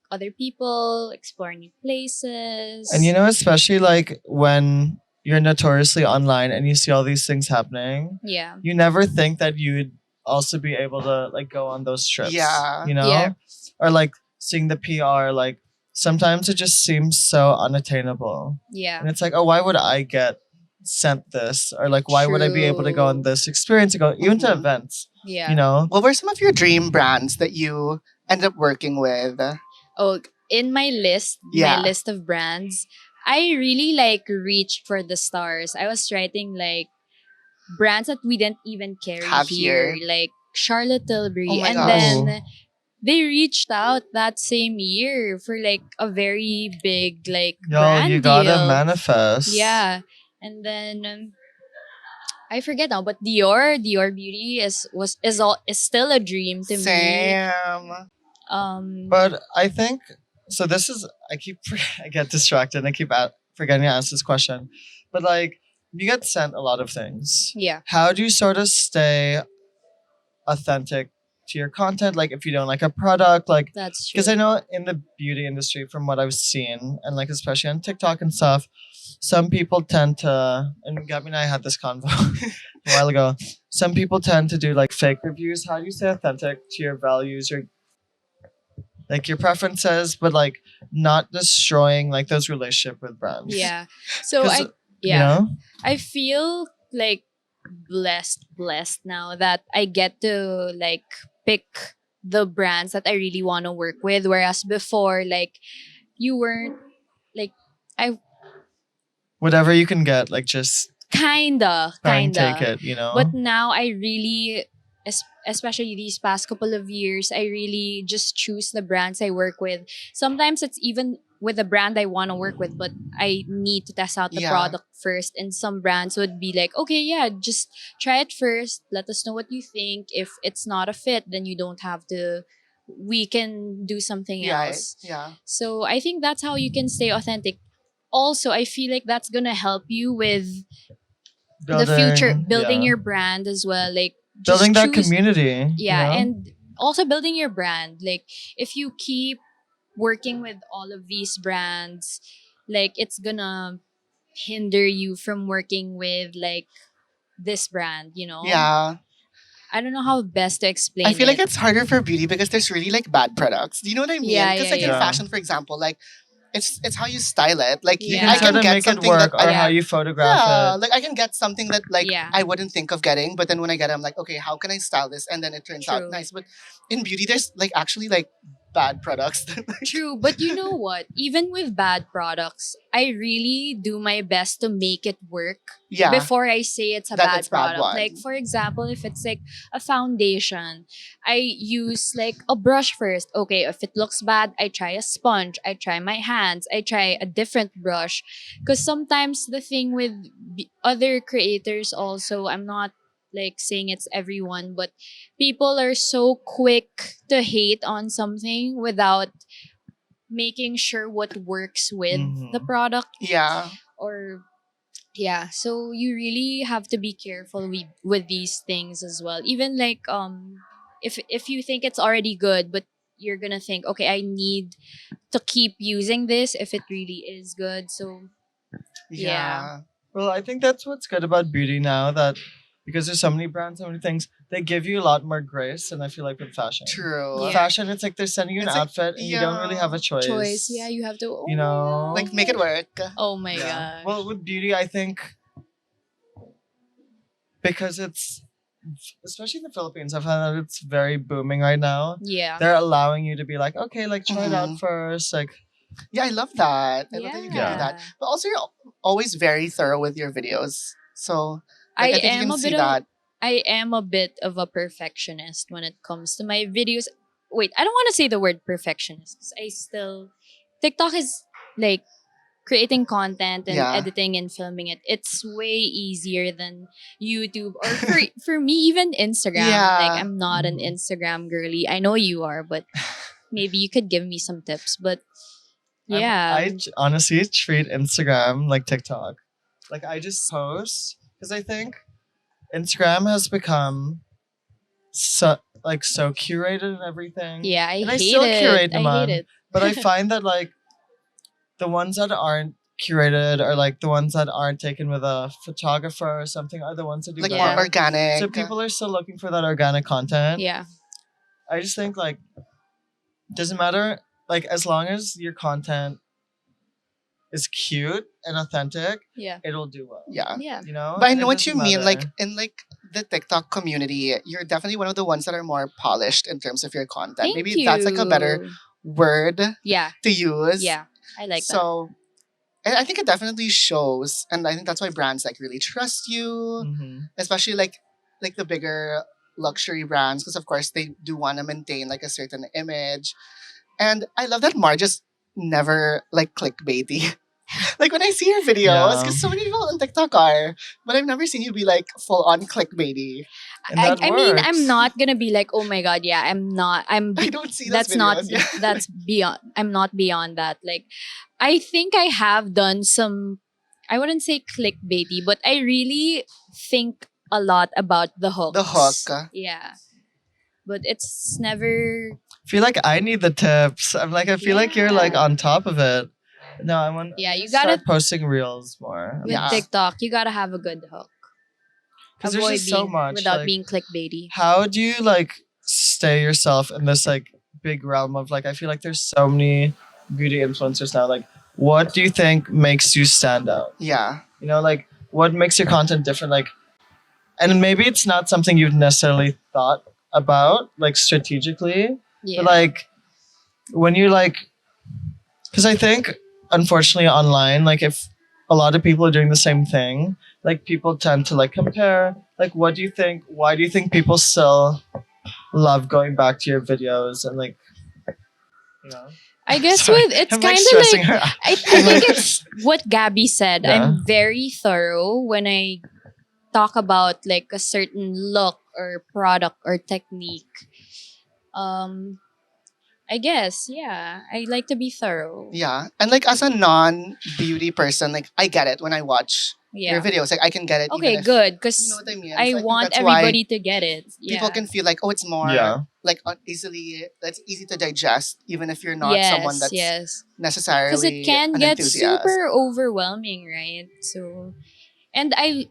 other people, explore new And places. you know, especially like when you're notoriously online and you see all these things happening, Yeah. you never think that you'd also be able to like go on those trips, Yeah. you Yeah. know? Or like seeing the PR, like sometimes it just seems so unattainable. Yeah. And it's like, oh, why would I get sent this? Or like, why would I be able to go on True. this experience to go even to Mhm. events, you Yeah. know? What were some of your dream brands that you ended up working with? Oh, in my Yeah. list of brands, I really like reached for the stars. I was writing like brands that we didn't even carry Have here, here. like Charlotte Oh Tilbury. my And gosh. Oh, then they reached out that same year for like a very big like yo, you brand gotta deal. manifest. Yeah. And then I forget now, but Dior Beauty is still a dream to me. Sam. Um But I think so. This is I get distracted and I keep forgetting to ask this question. But like you get sent a lot of things. yeah, How do you sort of stay authentic to your content? Like if you don't like a product, like that's because I true. know in the beauty industry, from what I've seen, and like especially on TikTok and stuff, some people tend to. And Gabby and I had this convo a while ago. Some people tend to do like fake reviews. How do you stay authentic to your values, your like your preferences, but like not destroying like those relationship with brands. Yeah. So Because I you yeah, know, I feel like blessed now that I get to like pick the brands that I really want to work with, whereas before like you weren't like I whatever you can get, like just try and take kinda. it. You But know, now I really, especially these past couple of years, I really just choose the brands I work with. Sometimes it's even with a brand I want to work with, but I need to test out the Yeah. product first. And some brands would be like, okay, yeah, just try it first. Let us know what you think. If it's not a fit, then you don't have to. We can do something Yeah. else. Yeah. So I think that's how you can stay authentic. Also, I feel like that's gonna help you with the future, building, building yeah, your brand as well, like just building that choose. community. You Yeah, know, and also building your brand, like if you keep working with all of these brands, like it's gonna hinder you from working with like this brand, you know. Yeah. I don't know how best to I explain feel like it. it's harder for beauty because there's really like bad products. Do you know what I mean? Yeah, Because yeah, like in yeah, yeah. fashion, for example, like it's how you style it. Like You yeah, can I try can to get make it something that work, or how yeah, you photograph yeah, it. like I can get something that like yeah, I wouldn't think of getting, but then when I get it, I'm like, okay, how can I style this? And then it turns out true. nice. But in beauty, there's like actually like bad products. True, but you know what? Even with bad products, I really do my best to make it work Yeah, before I say it's a that bad it's bad product. Like one. for example, if it's like a foundation, I use like a brush first. Okay, if it looks bad, I try a sponge, I try my hands, I try a different brush. Cuz sometimes the thing with other creators also, I'm not like saying it's everyone, but people are so quick to hate on something without making sure what works with the Hmm. product. Yeah, Or yeah, so you really have to be careful with these things as well. Even like if you think it's already good, but you're gonna think, okay, I need to keep using this if it really is good. So yeah. yeah, Well, I think that's what's good about beauty now, that because there's so many brands, so many things, they give you a lot more grace. And I feel like with fashion, true. Yeah. fashion, it's like they're sending you an It's like outfit and you don't really have a yeah, Choice. Yeah, choice. you have to, oh You my know, like make it god. work. Oh my yeah. gosh. Well, with beauty, I think because it's especially in the Philippines, I find that it's very booming right now. Yeah. They're allowing you to be like, okay, like try it out Mhm. first. Like, Yeah, I love that. I love that you can do Yeah. that. But also, you're always very thorough with your videos. So, I like, I think you am can a see bit of that. I am a bit of a perfectionist when it comes to my videos. Wait, I don't want to say the word perfectionist 'cause I still TikTok is like creating content and Yeah. editing and filming it. It's way easier than YouTube or for me even Instagram. Like Yeah. I'm not an Mhm. Instagram girly. I know you are, but maybe you could give me some tips. But I yeah. honestly treat Instagram like TikTok. Like I just post because I think Instagram has become so curated and everything. Yeah, I And I hate still it. curate I them hate on, it. but I find that like the ones that aren't curated or like the ones that aren't taken with a photographer or something are the ones that do Like more Yeah. better. organic. So people are still looking for that organic content. Yeah. I just think like doesn't matter like as long as your content is cute and authentic, Yeah. it'll do well. Yeah. Yeah. You know? But I And know it what you doesn't mean. Like, matter. in like the TikTok community, you're definitely one of the ones that are more polished in terms of your content. Thank Maybe you. that's like a better word Yeah. to use. Yeah. I like that. So, I think it definitely shows, and I think that's why brands like really trust you, Mm-hmm. especially like the bigger luxury brands, because of course they do want to maintain like a certain image. And I love that Marge is never like clickbaity. Like when I see your videos, Yeah. because so many people on TikTok are, but I've never seen you be like full on clickbaity. And that I mean, I'm works. not gonna be like, oh my god, yeah, I'm not. I don't see those That's not. videos. Yeah. That's beyond. I'm not beyond that. Like, I think I have done some. I wouldn't say clickbaity, but I really think a lot about the The hook. hooks. Yeah, but it's never. Feel like I need the tips. I'm like I feel like you're like Yeah. on top of it. No, Yeah, I'm you gonna gotta start posting reels more. with Yeah. TikTok. You gotta have a good hook. Because there's Avoid just so being much. without Like, being clickbaity. how do you like stay yourself in this like big realm of like I feel like there's so many beauty influencers now. Like, what do you think makes you stand out? Yeah. You know, like what makes your content different? Like, and maybe it's not something you've necessarily thought about like strategically, Yeah. but like when you like, because I think unfortunately online, like if a lot of people are doing the same thing, like people tend to like compare. Like, what do you think? Why do you think people still love going back to your videos and like, you know? I guess Sorry, with it's I'm kind like of stressing like her out. I think it's what Gabby said. Yeah. I'm very thorough when I talk about like a certain look or product or technique. Um, I guess yeah, I like to be thorough. Yeah. And like as a non beauty person, like I get it when I watch your Yeah. videos. Like I can get it even Okay, if good. you know Because what I mean. I So I think want that's why everybody to get it. people Yeah. can feel like, oh, it's more Yeah. like that's easy to digest, even if you're not someone that's yes. necessarily Because it can an get enthusiast. super overwhelming, right? So, and I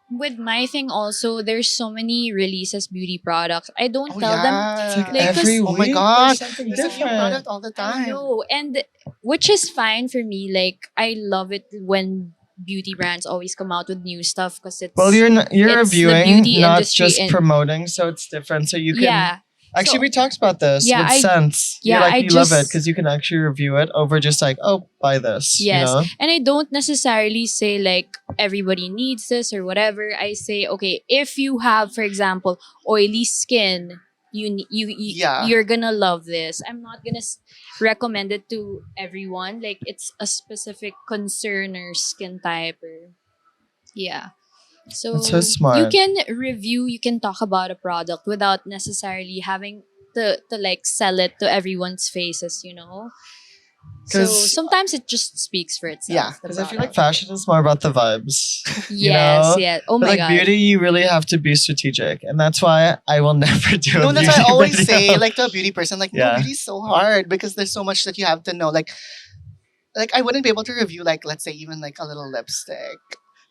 with my thing also, there's so many releases beauty products. I don't Oh tell them yeah. It's like Like, 'cause- every oh my week god. there's something There's a new different. product all the I time. know, and which is fine for me. Like I love it when beauty brands always come out with new stuff because it's Well, you're it's the reviewing, beauty not industry just and- promoting, so it's different. So you can yeah. actually So- we talked about this Yeah, with I- Sense. yeah, You're like I you love it just- because you can actually review it over just like oh buy this. Yes. You know? And I don't necessarily say like everybody needs this or whatever. I say, okay, if you have, for example, oily skin, Yeah. you're gonna love this. I'm not gonna recommend it to everyone. Like it's a specific concern or skin type or yeah. So, That's so smart. you can review, you can talk about a product without necessarily having to like sell it to everyone's faces, you know? So 'Cause- sometimes it just speaks for itself. Yeah, the Because I feel like product. fashion is more about the vibes. you Yes, know? yeah. Oh But my like god. beauty, you really have to be strategic, and that's why I will never do. No, a that's why I beauty always video. say, like to a beauty person, like, no, Yeah. beauty's so hard because there's so much that you have to know. Like I wouldn't be able to review like let's say even like a little lipstick.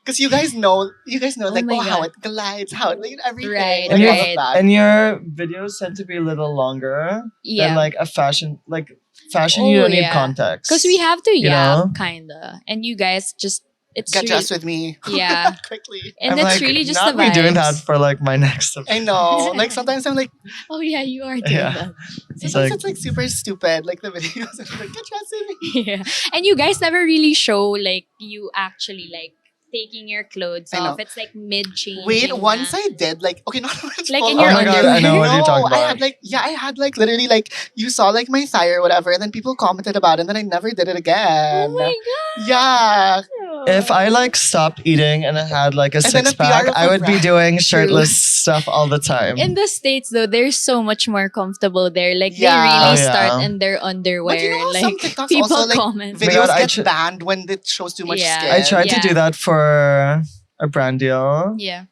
Because you guys know Oh like my how God. it glides, how it like everything, Right, like all of right. that. and your videos tend to be a little longer Yeah. than like a fashion. Like fashion, Oh, you don't need yeah. context. Because we have to you yap, know? kinda. And you guys just it's Get dressed really, with me. yeah. Quickly. And I'm it's like, really just not the me doing that vibes. for like my next. I know. Like sometimes I'm like, Oh yeah, you are doing Yeah. that. It's sometimes like- it's like super stupid. Like the videos, I'm like, get dressed with me. Yeah. And you guys never really show like you actually like taking your clothes I know. off. It's like mid change. Wait, once I did like okay, not Like full in Oh your my god, I know what underwear. you're talking I about. had like I had like literally like you saw like my thigh or whatever, and then people commented about it, and then I never did it Oh again. my god. Yeah, If I like stopped eating and I had like a And then six a PR pack, of I a would be brand. doing shirtless stuff all the time. In the States though, they're so much more comfortable there. Like Yeah. they really Oh, yeah. start in their underwear. but you know how like some TikToks people also like comment. my videos God, get banned when it shows too much Yeah. skin. I tried to Yeah. do that for a brand deal. Yeah.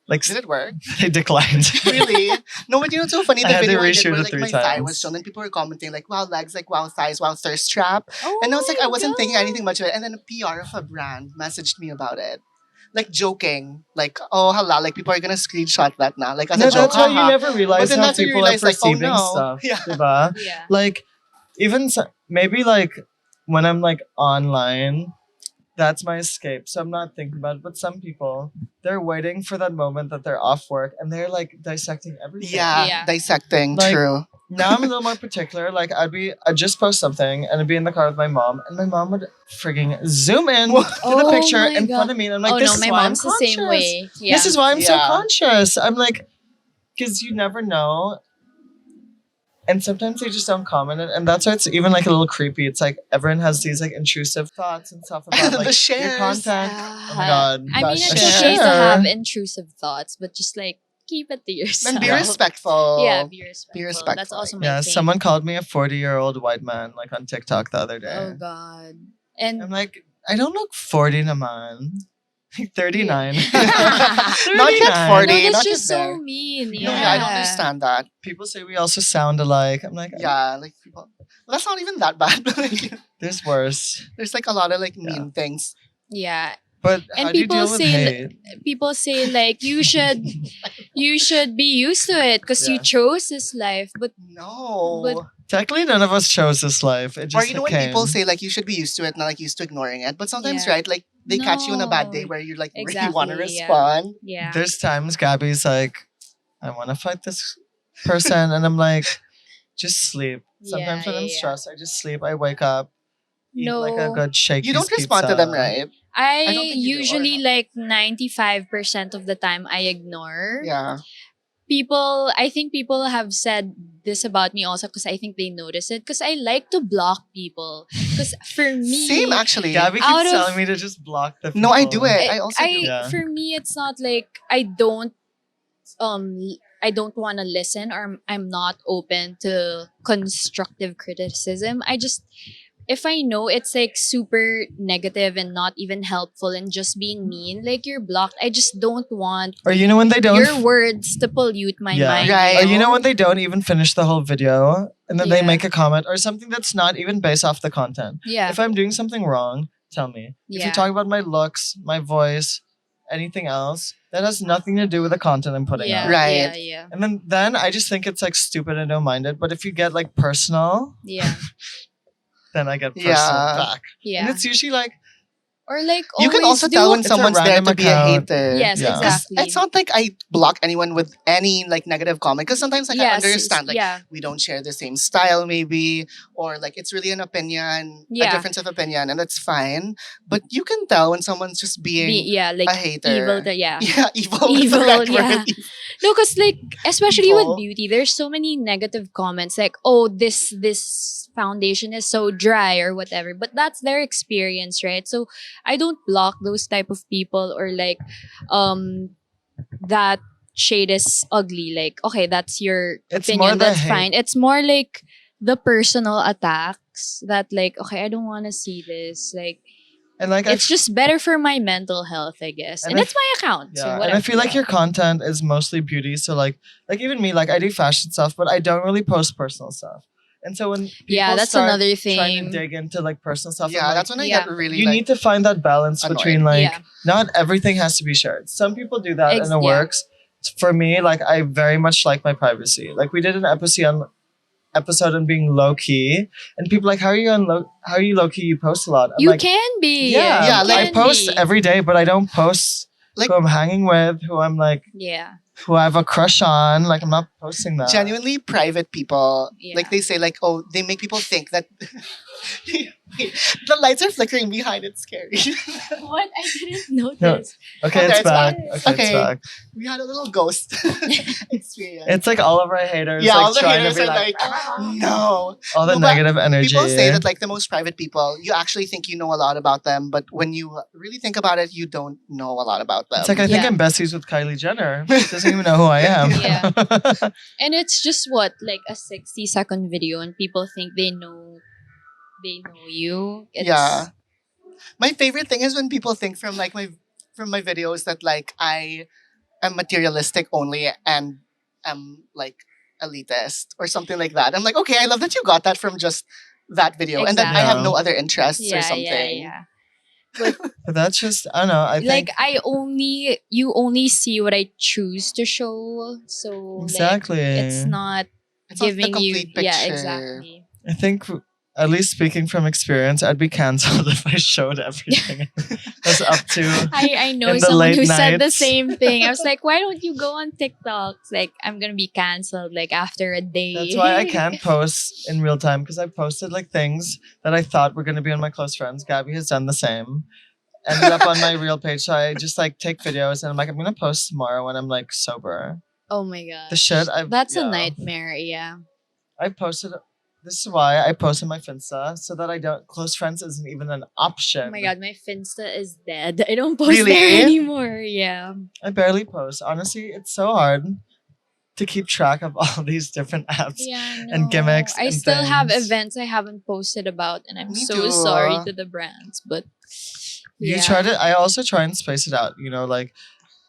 Like Did it work? they declined. Really? No, but you know what's so funny? I The had to video I did reshoot where it like 3 my thigh times. was shown, and people were commenting like, "Wow legs, like wow thighs, wow thirst trap." Oh And I was like, my I wasn't thinking God. anything much of it. And then a PR of a brand messaged me about it. Like joking. Like, oh hala, like people are gonna screenshot that now. Like as No, a joke. that's why you haha. never realize But then how that's when you people realize, are like, oh, perceiving no. stuff. Yeah. Diba? Yeah. Like even maybe like when I'm like online, that's my escape. So I'm not thinking about it. But some people, they're waiting for that moment that they're off work and they're like dissecting everything. Yeah, Yeah. dissecting. Like, true. Now I'm a little more particular. Like I'd just post something and I'd be in the car with my mom and my mom would frigging zoom in What? to the Oh picture my in front God. of me and I'm like, oh this no, is my why mom's I'm the same conscious. way. Yeah. This is why I'm so Yeah. conscious. I'm like, because you never know. And sometimes they just don't comment it. And that's why it's even like a little creepy. It's like everyone has these like intrusive thoughts and stuff about The like your shares. content. Oh my god. I That mean, it's share. okay to have intrusive thoughts, but just like keep it to yourself. And be respectful. Yeah, be respectful. respectful. That's also my Yeah, thing. someone called me a 40-year-old white man like on TikTok the other day. Oh god. And I'm like, I don't look 40 naman. Like 39. Not yet 40. no, that's not just yet so there. mean. No, Yeah. yeah, I don't understand that. People say we also sound alike. I'm like, Yeah, like people. Well, that's not even that bad. But like, there's worse. there's like a lot of like mean Yeah. things. Yeah. But And how do you people deal with say hate? People say like you should be used to it because you Yeah. chose this life. But No. Technically, none of us chose this life. It Or just you know when came. people say like you should be used to it, not like used to ignoring it. But sometimes, Yeah. right, like they catch you on a bad No. day where you're like really want to Exactly, yeah. respond. yeah. There's times Gabby's like, I want to fight this person. And I'm like, just sleep. Sometimes Yeah, when I'm yeah. stressed, I just sleep. I wake up, eat like a No. good shake. You don't respond to them, right? I, don't think you do, or usually not. like 95% of the time I ignore. Yeah. I think people have said this about me also because I think they notice it because I like to block people. Because for me, Same actually. Gabby Out keeps of- telling me to just block the people. No, I do it. I also do. Yeah. for me it's not like I don't want to listen or I'm not open to constructive criticism. I just if I know it's like super negative and not even helpful and just being mean, like you're blocked. I just don't want Or you know when they don't. your words to pollute my Yeah. mind. Right. Or you know when they don't even finish the whole video and then they Yeah. make a comment or something that's not even based off the content. Yeah. If I'm doing something wrong, tell me. If Yeah. you talk about my looks, my voice, anything else, that has nothing to do with the content I'm putting yeah, out. Right. Yeah, yeah. And then I just think it's like stupid and don't mind it. But if you get like personal, Yeah. then I get personal Yeah. back. And Yeah. it's usually like, Or like You can always also do- tell when It's a someone's there random to be a account. hater. Yes, Yeah. exactly. It's not like I block anyone with any like negative comment because sometimes like I Yes, understand like yeah. we don't share the same style maybe or like it's really an opinion, a Yeah. difference of opinion, and that's fine. But you can tell when someone's just being like a hater. evil. Yeah. Yeah, evil. is the Evil, right yeah. word. No, because like especially Evil. with beauty, there's so many negative comments like, "Oh, this foundation is so dry" or whatever. But that's their experience, right? So I don't block those type of people or like, that shade is ugly. Like, okay, that's your It's opinion. more the That's hate. fine. It's more like the personal attacks that like, okay, I don't want to see this. Like, and like it's just better for my mental health, I guess. And And I it's my account. yeah, so and whatever. I feel like your content is mostly beauty. So like even me, like I do fashion stuff, but I don't really post personal stuff. And so when people Yeah, that's start another trying to thing. dig into like personal stuff, I'm Yeah, like, that's when I Yeah. get really you like need to find that balance annoyed. between like Yeah. not everything has to be shared. Some people do that and it Yeah. works. For me, like I very much like my privacy. Like we did an episode and being low key, and people are like, how are you low key? You post a lot. I'm You like, can be. yeah, Yeah, You like, I can post be. every day, but I don't post Like- who I'm hanging with, who I'm like, Yeah. who I have a crush on. Like, I'm not posting that. Genuinely private people, Yeah. like they say, like, oh, they make people think that the lights are flickering behind. It's scary. What? I didn't notice. Okay, Oh, it's there, it's back. back. Okay, Okay. it's back. We had a little ghost experience. It's like all of our haters, Yeah, like all the trying haters to be are like, like, no. all the No, but negative energy. People say that like the most private people, you actually think you know a lot about them, but when you really think about it, you don't know a lot about them. It's like I think Yeah. I'm besties with Kylie Jenner. She doesn't even know who I am. Yeah. And it's just what, like a 60-second video, and people think they know you. It's, Yeah. My favorite thing is when people think from like my videos that like I am materialistic only and am like elitist or something like that. I'm like, okay, I love that you got that from just that video and that I have no other interests or Yeah, something. yeah. But that's just, I don't know. I think Like you only see what I choose to show. So exactly. like, it's not It's not the giving you complete picture. yeah, exactly. I think, at least speaking from experience, I'd be cancelled if I showed everything I was up to. I know In the someone late who said the nights. same thing. I was like, why don't you go on TikTok? It's like, I'm gonna be cancelled like after a day. That's why I can't post in real time because I posted like things that I thought were going to be on my close friends. Gabbie has done the same. Ended up on my real page. So I just like take videos and I'm like, I'm going to post tomorrow when I'm like sober. Oh my god. The shit That's yeah. a nightmare, yeah. I posted. This is why I posted my Finsta so that I don't. Close friends isn't even an option. Oh my god, my Finsta is dead. I don't post Really? there anymore. Yeah. I barely post. Honestly, it's so hard to keep track of all these different apps. Yeah, no. And gimmicks I and still have things. events I haven't posted about, and I'm Me so too. sorry to the brands. But You yeah. try to. I also try and space it out. You know, like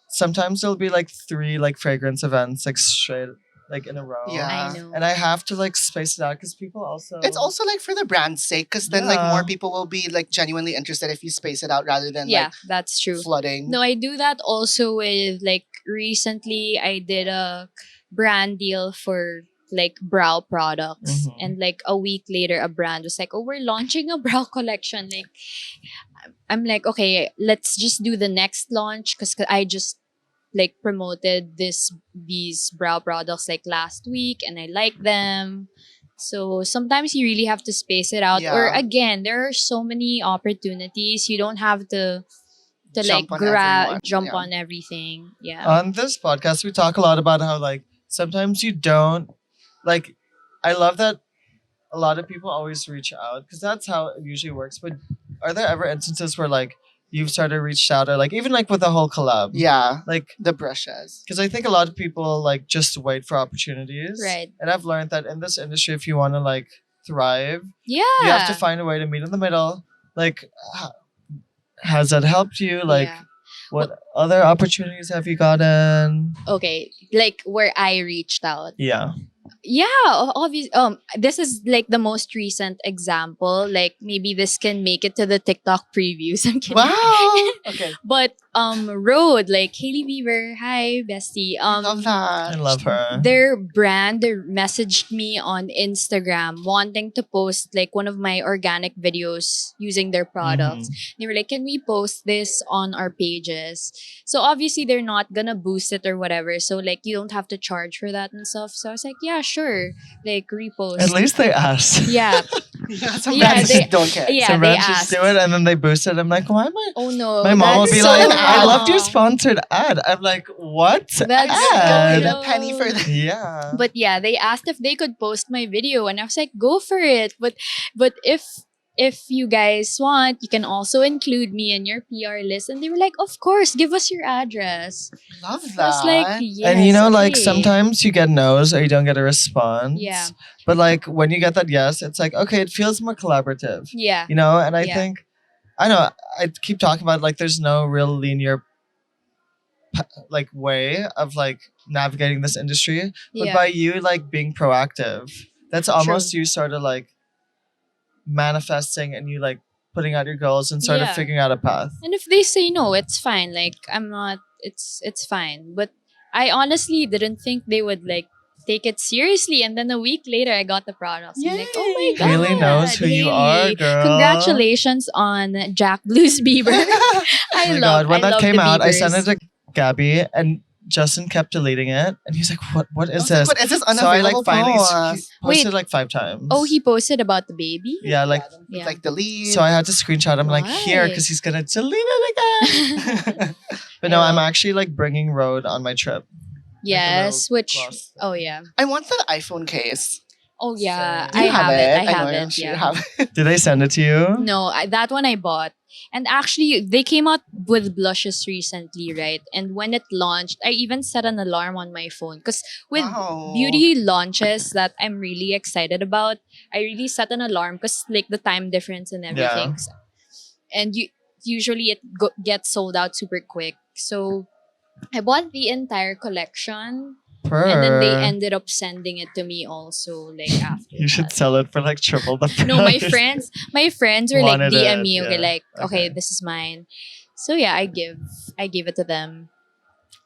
sometimes there'll be like 3 like fragrance events like straight like in a row. Yeah. I know. And I have to like space it out because people also. It's also like for the brand's sake, because then like Yeah. more people will be like genuinely interested if you space it out rather than Yeah, like that's true. flooding. No, I do that also with like recently I did a brand deal for like brow products, Mhm. and like a week later a brand was like, oh, we're launching a brow collection. Like I'm like, okay, let's just do the next launch because I just like promoted these brow products like last week and I like them. So sometimes you really have to space it out. Or Yeah. again, there are so many opportunities. You don't have to Jump like on everyone, jump yeah. on everything. Yeah. On this podcast, we talk a lot about how like sometimes you don't like. I love that a lot of people always reach out because that's how it usually works. But are there ever instances where like you've started reached out or like even like with the whole collab? Yeah, Like the brushes. because I think a lot of people like just wait for opportunities. Right. And I've learned that in this industry, if you want to like thrive, Yeah. you have to find a way to meet in the middle. Like, has that helped you? Like, Yeah. what other opportunities have you gotten? Okay. Like where I reached out. Yeah. Yeah, obviously. This is like the most recent example. Like maybe this can make it to the TikTok previews. I'm kidding. Wow. Okay. But Road, like Hailey Bieber, hi bestie. Love I that. love her. Their brand messaged me on Instagram wanting to post like one of my organic videos using their products. They were like, can we post this on our pages? So obviously they're not gonna boost it or whatever. So like you don't have to charge for that and stuff. So I was like, yeah, sure. Like repost. At least they asked. Yeah. Yeah, some Yeah, brands they- just don't care. Yeah, Some they brands just asked. do it and then they boost it. I'm like, why am I? Oh no. My mom will that's be so like, I loved your wrong. sponsored ad. I'm like, what? That's ad? so A penny for the Yeah. But yeah, they asked if they could post my video, and I was like, go for it. But if you guys want, you can also include me in your PR list. And they were like, of course, give us your address. love I that. was like, yes, and you know, like okay. sometimes you get no's or you don't get a response. Yeah. But like when you get that yes, it's like, okay, it feels more collaborative. Yeah. You know, and I Yeah. think I know I keep talking about like there's no real linear like way of like navigating this industry. But Yeah. by you like being proactive, that's almost you sort of like manifesting and you like putting out your goals and sort of Yeah. figuring out a path. And if they say no, it's fine. Like I'm not. It's fine. But I honestly didn't think they would like take it seriously. And then a week later, I got the products. I'm like, oh my Yay. god, Really knows who you are, hey, girl. congratulations on Jack Blues Bieber. Oh my god, when I that love came the out, I sent Biebers. it to Gabby and Justin kept deleting it. And he's like, what I is was like, this? what is this So I like unavailable finally post? posted Wait. like 5 times. Oh, he posted about the baby? Yeah, like Yeah. Like delete. so I had to screenshot him like here Why? because he's gonna delete it again. But no, I I'm love- actually like bringing Rode on my trip. yes, little which, gloss thing. oh yeah. I want the iPhone case. Oh yeah, Do I you have it. I know have I'm it. sure you Yeah. have it. Did I send it to you? No, that one I bought. And actually, they came out with blushes recently, right? And when it launched, I even set an alarm on my phone. Because with Wow. beauty launches that I'm really excited about, I really set an alarm because like the time difference and everything. And usually it gets sold out super quick. So I bought the entire collection. And then they ended up sending it to me also like after. You should that. sell it for like triple the price. No, my friends were like Wanted DM it, me, okay, yeah. like, okay, Okay. this is mine. So yeah, I give it to them.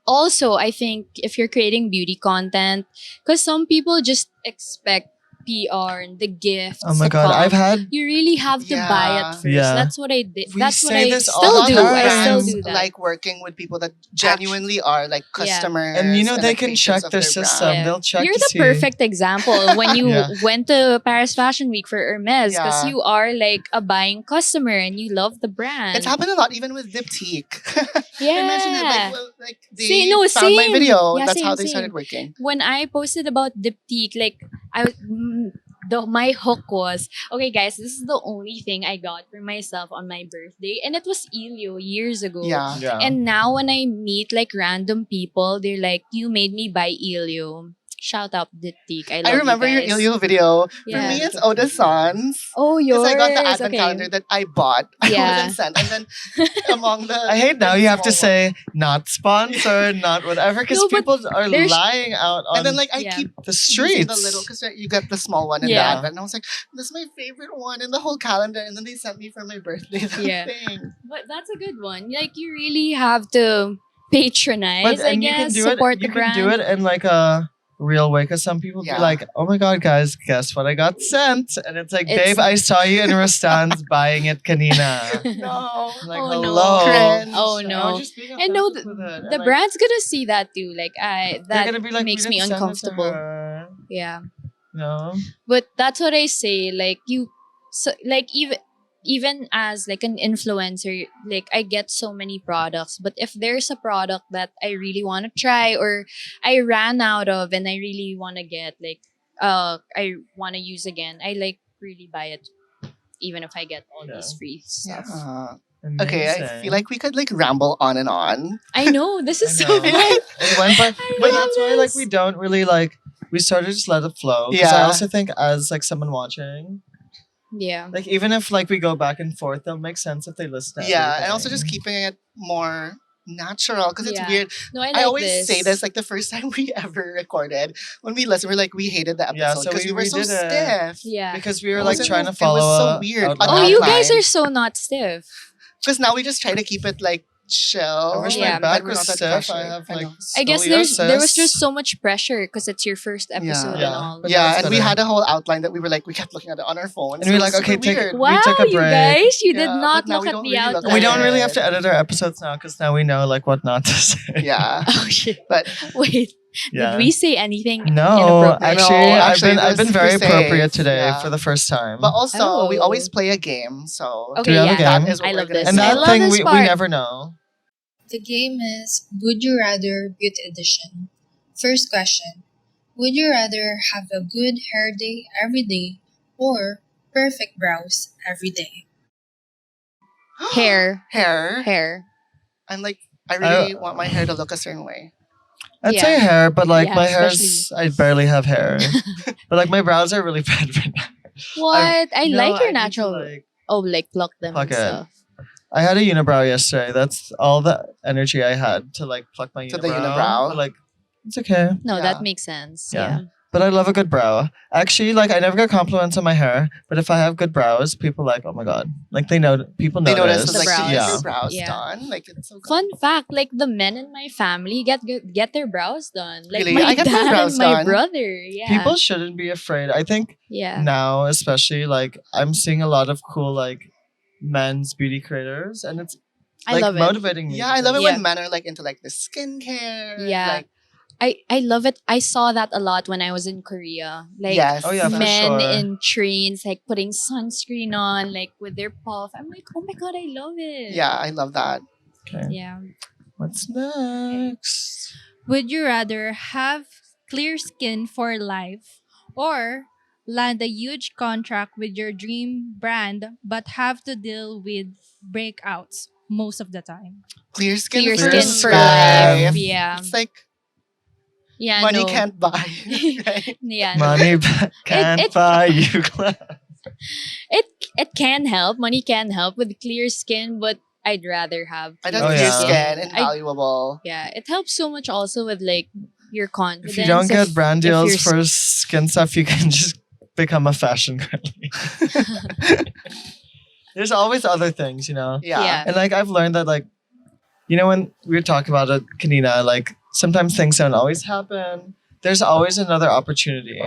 Also, I think if you're creating beauty content, because some people just expect PR and the gifts. Oh my to god, come. I've had You really have to buy it Yeah. first. Yeah. That's what I did. We That's what say I this all still the do. time. I still brands do that. like working with people that genuinely are like customers. and you know they like, can patrons check of their brand. system. Yeah. They'll check You're to the see. perfect example when you Yeah. went to Paris Fashion Week for Hermes because Yeah. you are like a buying customer and you love the brand. It's happened a lot even with Diptyque. Yeah. I mentioned it like, well, like they Same. found my video. Yeah, That's how same, they started same. working. When I posted about Diptyque, like my hook was, okay guys, this is the only thing I got for myself on my birthday, and it was Elio years ago. Yeah. Yeah. And now when I meet like random people, they're like, "You made me buy Elio." Shout out Diptyque. I love I remember you your guys. Ilio video. Yeah. For me, it's Oda Sans. Oh, yours. Because I got the advent Okay. calendar that I bought. I Yeah. wasn't sent. And then among the I hate now the you have to small say not sponsored, not whatever, because No, but people are there's- lying out on and then like I Yeah. keep the using streets. the little because you get the small one in Yeah. the advent. And I was like, this is my favorite one in the whole calendar. And then they sent me for my birthday. The Yeah. thing. But that's a good one. Like you really have to patronize. But I and you guess can do support it. the You brand. can do it in like a real way, because some people Yeah. be like, "Oh my god, guys, guess what I got sent?" And it's like, It's- "Babe, I saw you in Rustans buying it, kanina." No. I'm like, Oh, no. hello. Cringe. Oh, I no. was just being And no, authentic with it. the And, like, brand's gonna see that too. Like they're that gonna be like, makes "We me didn't send it to uncomfortable. her." Yeah. No. But that's what I say. Like like even as like an influencer, like I get so many products. But if there's a product that I really want to try or I ran out of and I really want to get like I want to use again, I like really buy it, even if I get all Yeah. these free stuff. Yeah. Okay, I Amazing. feel like we could like ramble on and on. I know this is I so know. fun. It went by, I but love that's why like this. we don't really like. We sort of just let it flow. Because I Yeah. also think as like someone watching, Yeah. like even if like we go back and forth, it'll make sense if they listen. To Yeah, and also just everything. keeping it more natural because it's Yeah. weird. No, I like I always this. say this like the first time we ever recorded when we listened, we're like we hated the Yeah, episode so because we we were so redid it. stiff. Yeah. Because we were It like wasn't- trying to it follow. was so a weird. outline. Oh, you outline. guys are so not stiff. Because now we just try to keep it like chill. I wish Yeah. my back Like, we're was not that stiff. I pressured. have I like. know. I guess there was scoliosis. just so much pressure because it's your first episode Yeah. and all. But now Yeah, it's and we better. had a whole outline that we were like we kept looking at it on our phones. And we were It like, was okay, super take weird. it. Wow, took a you break. guys, you did Yeah, not but now look we at don't the really look outline. at We don't really it. have to edit our episodes now because now we know like what not to say. Yeah, Oh shit! but Wait, Yeah. did we say anything? No, inappropriate? actually, No, I've actually, been it I've been was very super appropriate safe, today yeah. for the first time. but also we Oh. always play a game. So Okay, we have a yeah, game? that is what I we're love gonna this. and say. I that love thing this we part. never know. The game is Would You Rather Beauty Edition. First question. Would you rather have a good hair day every day or perfect brows every day? Hair, hair. hair. I'm like I really want my hair to look a certain way. I'd Yeah. say hair, but like Yeah, my hair's I barely have hair. But like my brows are really bad right now. What? I No, like your need to, natural. like- Like pluck them Pluck and it. stuff. I had a unibrow yesterday. That's all the energy I had to like pluck my To unibrow. the unibrow? But, like it's okay. No, Yeah. that makes sense. Yeah. Yeah. But I love a good brow. Actually, like I never get compliments on my hair, but if I have good brows, people like, oh my god, like they know people They notice notice. I'm The like, did you get your brows. Yeah, brows Yeah. done? Like it's so good. Fun fact, like the men in my family get their brows done. Like Really? my I get my dad brows and my done. brother. Yeah. people shouldn't be afraid. I think Yeah. now, especially like I'm seeing a lot of cool like men's beauty creators, and it's I like love it. motivating me. Yeah, I love it Yeah. when men are like into like the skincare. Yeah. Like I love it. I saw that a lot when I was in Korea. Like yes. Oh yeah, for men sure. in trains like putting sunscreen on like with their puff. I'm like, "Oh my god, I love it." Yeah, I love that. Okay, Yeah. what's next? Would you rather have clear skin for life or land a huge contract with your dream brand but have to deal with breakouts most of the time? Clear skin Clear for skin for life. life. Yeah. It's like Yeah, money no. can't buy. Right? Yeah, no. Money can't it- buy you glass. It can help. Money can help with clear skin, but I'd rather have I clear love Oh, clear yeah. skin, I- invaluable. yeah, it helps so much also with like your confidence. If you don't get brand deals you're for skin stuff, you can just become a fashion girlie. There's always other things, you know. Yeah. Yeah. And like I've learned that like, you know, when we were talking about it, Kanina, like sometimes things don't always happen. There's always another opportunity.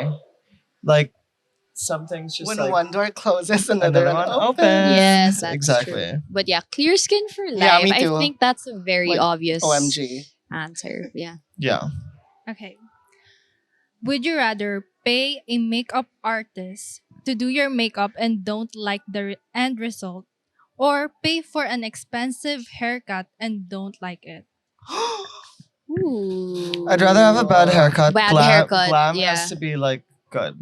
Like some things just When like one door closes, another one opens. Yes, that's exactly. true. But yeah, clear skin for life. Yeah, me I too. think that's a very Like, obvious OMG. answer. Yeah. Yeah. Okay. Would you rather pay a makeup artist to do your makeup and don't like the end result, or pay for an expensive haircut and don't like it? Ooh. I'd rather have a bad haircut. Bad haircut, Glam yeah. has to be like good.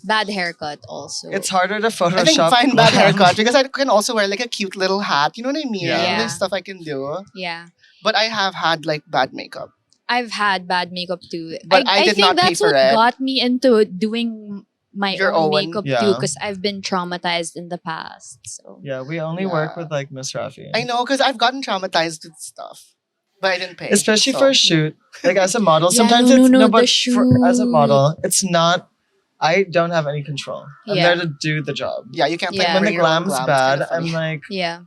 Bad haircut also. It's harder to Photoshop. I think fine bad glam. haircut because I can also wear like a cute little hat. You know what I mean? Yeah. There's stuff I can do. yeah. But I have had like bad makeup. I've had bad makeup too. But I did think not pay that's for what it. got me into doing my Your own own. makeup too, Yeah. because I've been traumatized in the past. So Yeah, we only work Yeah. with like Miss Rafi. I know because I've gotten traumatized with stuff. But I didn't pay. Especially so- for a shoot. Like as a model, Yeah, sometimes no, it's no, no, the but as a shoot. model, it's not. I don't have any control. I'm Yeah. there to do the job. Yeah, you can't play Yeah. When the your own glam's glam. It's bad, kinda funny. I'm like, yeah.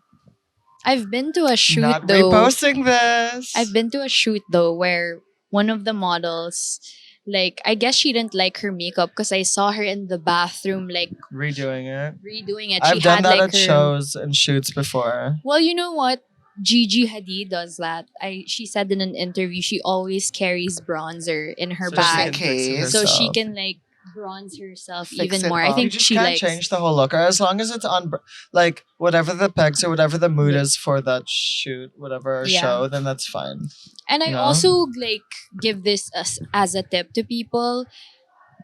I've been to a shoot not though. reposting this. I've been to a shoot though where one of the models, like I guess she didn't like her makeup because I saw her in the bathroom like redoing it. redoing it. I've She done had that like at her. shows and shoots before. Well, you know what? Gigi Hadid does that. She said in an interview she always carries bronzer in her So bag, she can fix it Case. so she herself. can like bronze herself Fix even it more. I up. think You just she can't likes. change the whole look, or as long as it's on, like whatever the pegs or whatever the mood Yeah. is for that shoot, whatever Yeah. show, then that's fine. And I No? also like give this as a tip to people.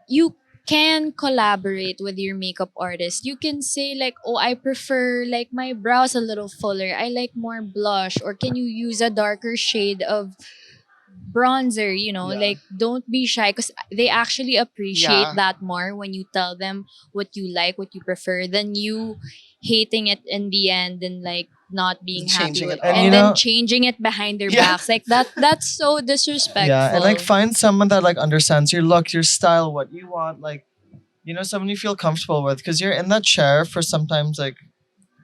You can collaborate with your makeup artist. You can say like, "Oh, I prefer like my brows a little fuller. I like more blush." Or can you use a darker shade of bronzer, Yeah. like don't be shy because they actually appreciate Yeah. that more when you tell them what you like, what you prefer, than you hating it in the end and like not being Changing happy with it all. and And then you know- changing it behind their Yeah. backs. Like that's so disrespectful. Yeah, and like find someone that like understands your look, your style, what you want, like someone you feel comfortable with, because you're in that chair for sometimes like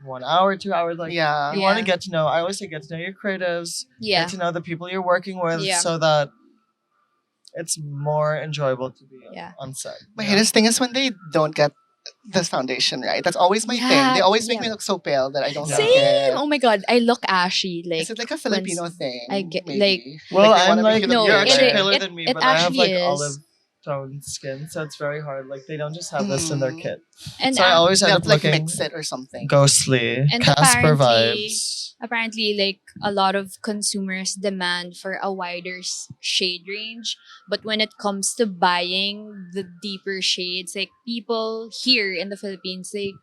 1 hour, 2 hours, like Yeah. you want to Yeah. get to know. I always say get to know your creatives, yeah. get to know the people you're working with, Yeah. so that it's more enjoyable to be Yeah. on set. My you know? hardest thing is when they don't get this foundation right. That's always my thing. Yeah, They always make yeah. me look so pale that I don't Yeah. like Same. it. Oh my god, I look ashy. Like Is it like a Filipino thing? I get- maybe? like- Well, they I'm wanna make like you look No, you're it- actually paler. paler it- than me, it but I have actually like is. olive toned skin, so it's very hard. Like they don't just have this in their Mm. kit, and so I always They end have up to like looking mix it or something. ghostly, And Casper apparently- vibes. apparently like a lot of consumers demand for a wider shade range, but when it comes to buying the deeper shades, like people here in the Philippines, they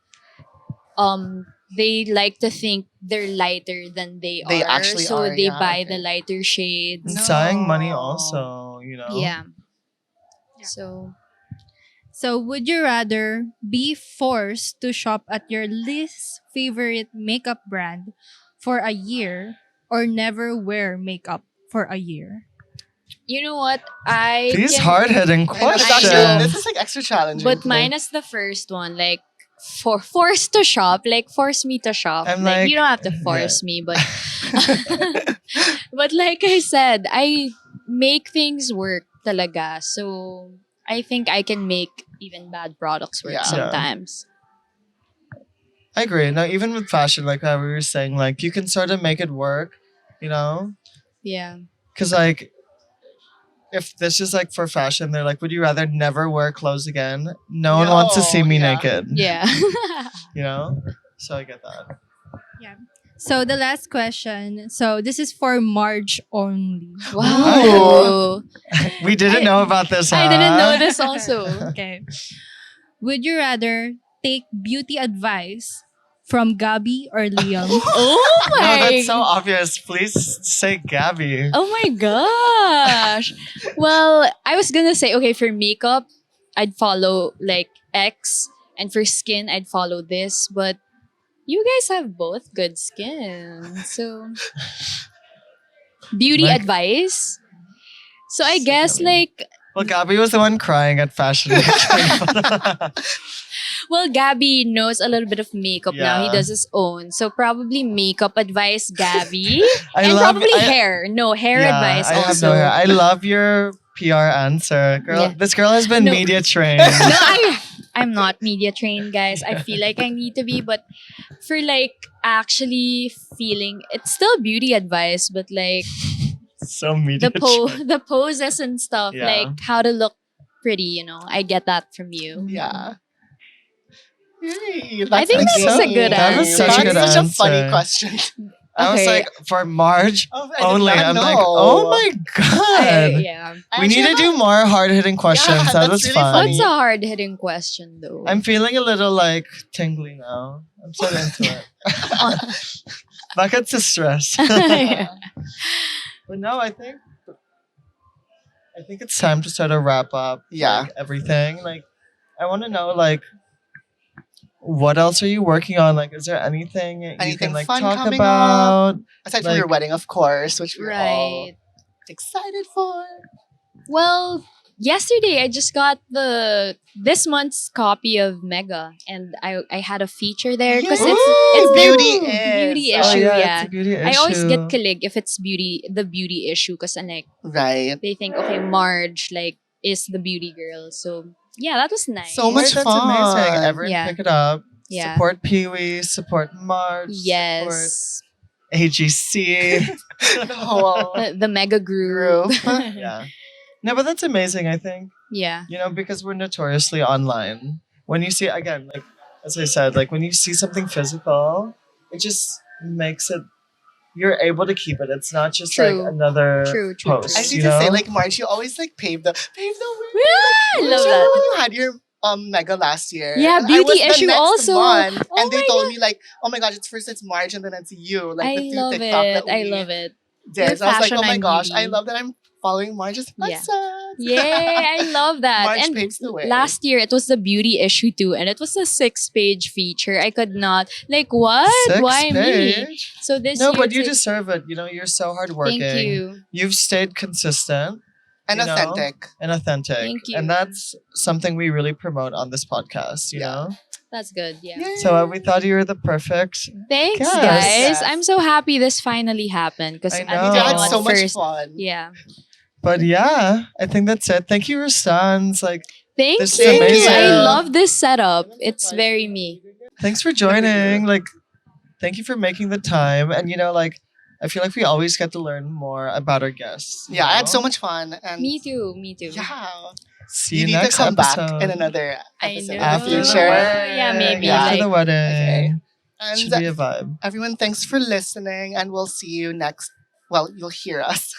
like to think they're lighter than they They are, actually so are, they yeah, buy I the think. lighter shades. It's tying money No. also, Yeah. Yeah. So So, would you rather be forced to shop at your least favorite makeup brand for a year or never wear makeup for a year? You know what? I These can, hard hitting I know, questions. this is like extra challenging. but minus the first one, like for forced to shop, like force me to shop. I'm Like you like, don't have to force me, but but like I said, I make things work talaga. So I think I can make even bad products work Yeah. sometimes. I agree. Now, even with fashion, like how we were saying, like you can sort of make it work, you know? Yeah. Because, like, if this is like for fashion, they're like, would you rather never wear clothes again? No one wants to see No, me yeah. naked, Yeah. you know? So I get that. So the last question. So this is for Marge only. Wow. We didn't I- know about this. I didn't know huh? this also. Okay. Would you rather take beauty advice from Gabbie or Liam? Oh No, my. that's so obvious. Please say Gabbie. Oh my gosh. Well, I was gonna say, okay, for makeup, I'd follow like X, and for skin, I'd follow this, but you guys have both good skin. So, beauty Like- advice. So, I Say guess Gabbie. like, Well, Gabbie was the one crying at Fashion Week. well, Gabby knows a little bit of makeup now. He Yeah. does his own. So, probably makeup advice, Gabby. I and love probably I- hair. No, hair Yeah, advice I have also. no hair. I love your PR answer, girl. Yeah. This girl has been No. media trained. No, I'm not media trained, guys. I feel like I need to be, but for like actually feeling, it's still beauty advice, but like So media trained. the poses and stuff, Yeah. like how to look pretty. I get that from you. Yeah. Yay, I think the that was a game. good That was such a good That's such a funny answer. question. I was Okay. like, for Marge Oh, I did only. not I'm know. like, oh my god. Yeah. I We actually need to do more hard hitting questions. Yeah, that that's was really fun. funny. What's a hard hitting question though? I'm feeling a little like tingly now. I'm so into it. Buckets of stress. Yeah. But no, I think it's time to sort of wrap up. Yeah. like, everything. Like, I want to know, like, what else are you working on? Like, is there anything you Anything can like fun talk coming about? Aside from your Like- wedding, of course, which we're all Right. excited for. Well, yesterday I just got this month's copy of Mega, and I had a feature there because Yay! it's their Beauty is. beauty Oh, issue. it's a beauty I always issue. get kilig if it's the beauty issue, because like Right. they think, okay, Marge like is the beauty girl. So yeah, that was nice. So much That's amazing. fun. Everyone Yeah. pick it up. Yeah. Support Pee-wee. Support March. Yes, Support AGC. The whole the Mega group. group. yeah. No, but that's amazing, I think. Yeah. Because we're notoriously online. When you see, again, like, as I said, like, when you see something physical, it just makes it, you're able to keep it. It's not just True. like another True, post. I true. need you to say, know? like March, you always like pave the way. I love Remember that. when you had your Mega last year? Yeah, And I beauty was the issue next also. month, Oh and they my told me like, oh my gosh, it's March and then it's you. Like I the two love TikTok it. that we I love it. did. Your So I was like, fashion oh my and gosh, beauty. I love that I'm following March's Yeah. footsteps. Yay, I love that. March And paves the way. last year it was the beauty issue too, and it was a 6-page feature. I could not like what? Six Why me? page? So this No, year but you it's- deserve it. You're so hardworking. Thank you. You've stayed consistent and you know? authentic. and authentic. Thank you. And that's something we really promote on this podcast, you Yeah. know? That's good. Yeah. Yay. So we thought you were the perfect. Thanks, Yes. guys. Yes. I'm so happy this finally happened because I I know. We didn't had know so at much first. fun. Yeah. But yeah, I think that's it. Thank you, Rastans. Like, Thank This is you. amazing. I love this setup. It's very me. thanks for joining. Like, thank you for making the time. And like, I feel like we always get to learn more about our guests. you Yeah, I had know? so much fun. And Me too. Me too. yeah, See you you need next to come episode. back in another I episode know. in the After the future. wedding. Yeah, maybe, Yeah. After like- the wedding. Okay. Should And be a vibe. everyone, thanks for listening, and we'll see you next. Well, you'll hear us.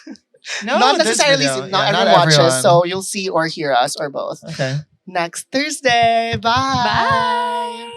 No, Not this necessarily. video. Not Yeah, everyone watches, everyone. so you'll see or hear us or both Okay. next Thursday. Bye. Bye.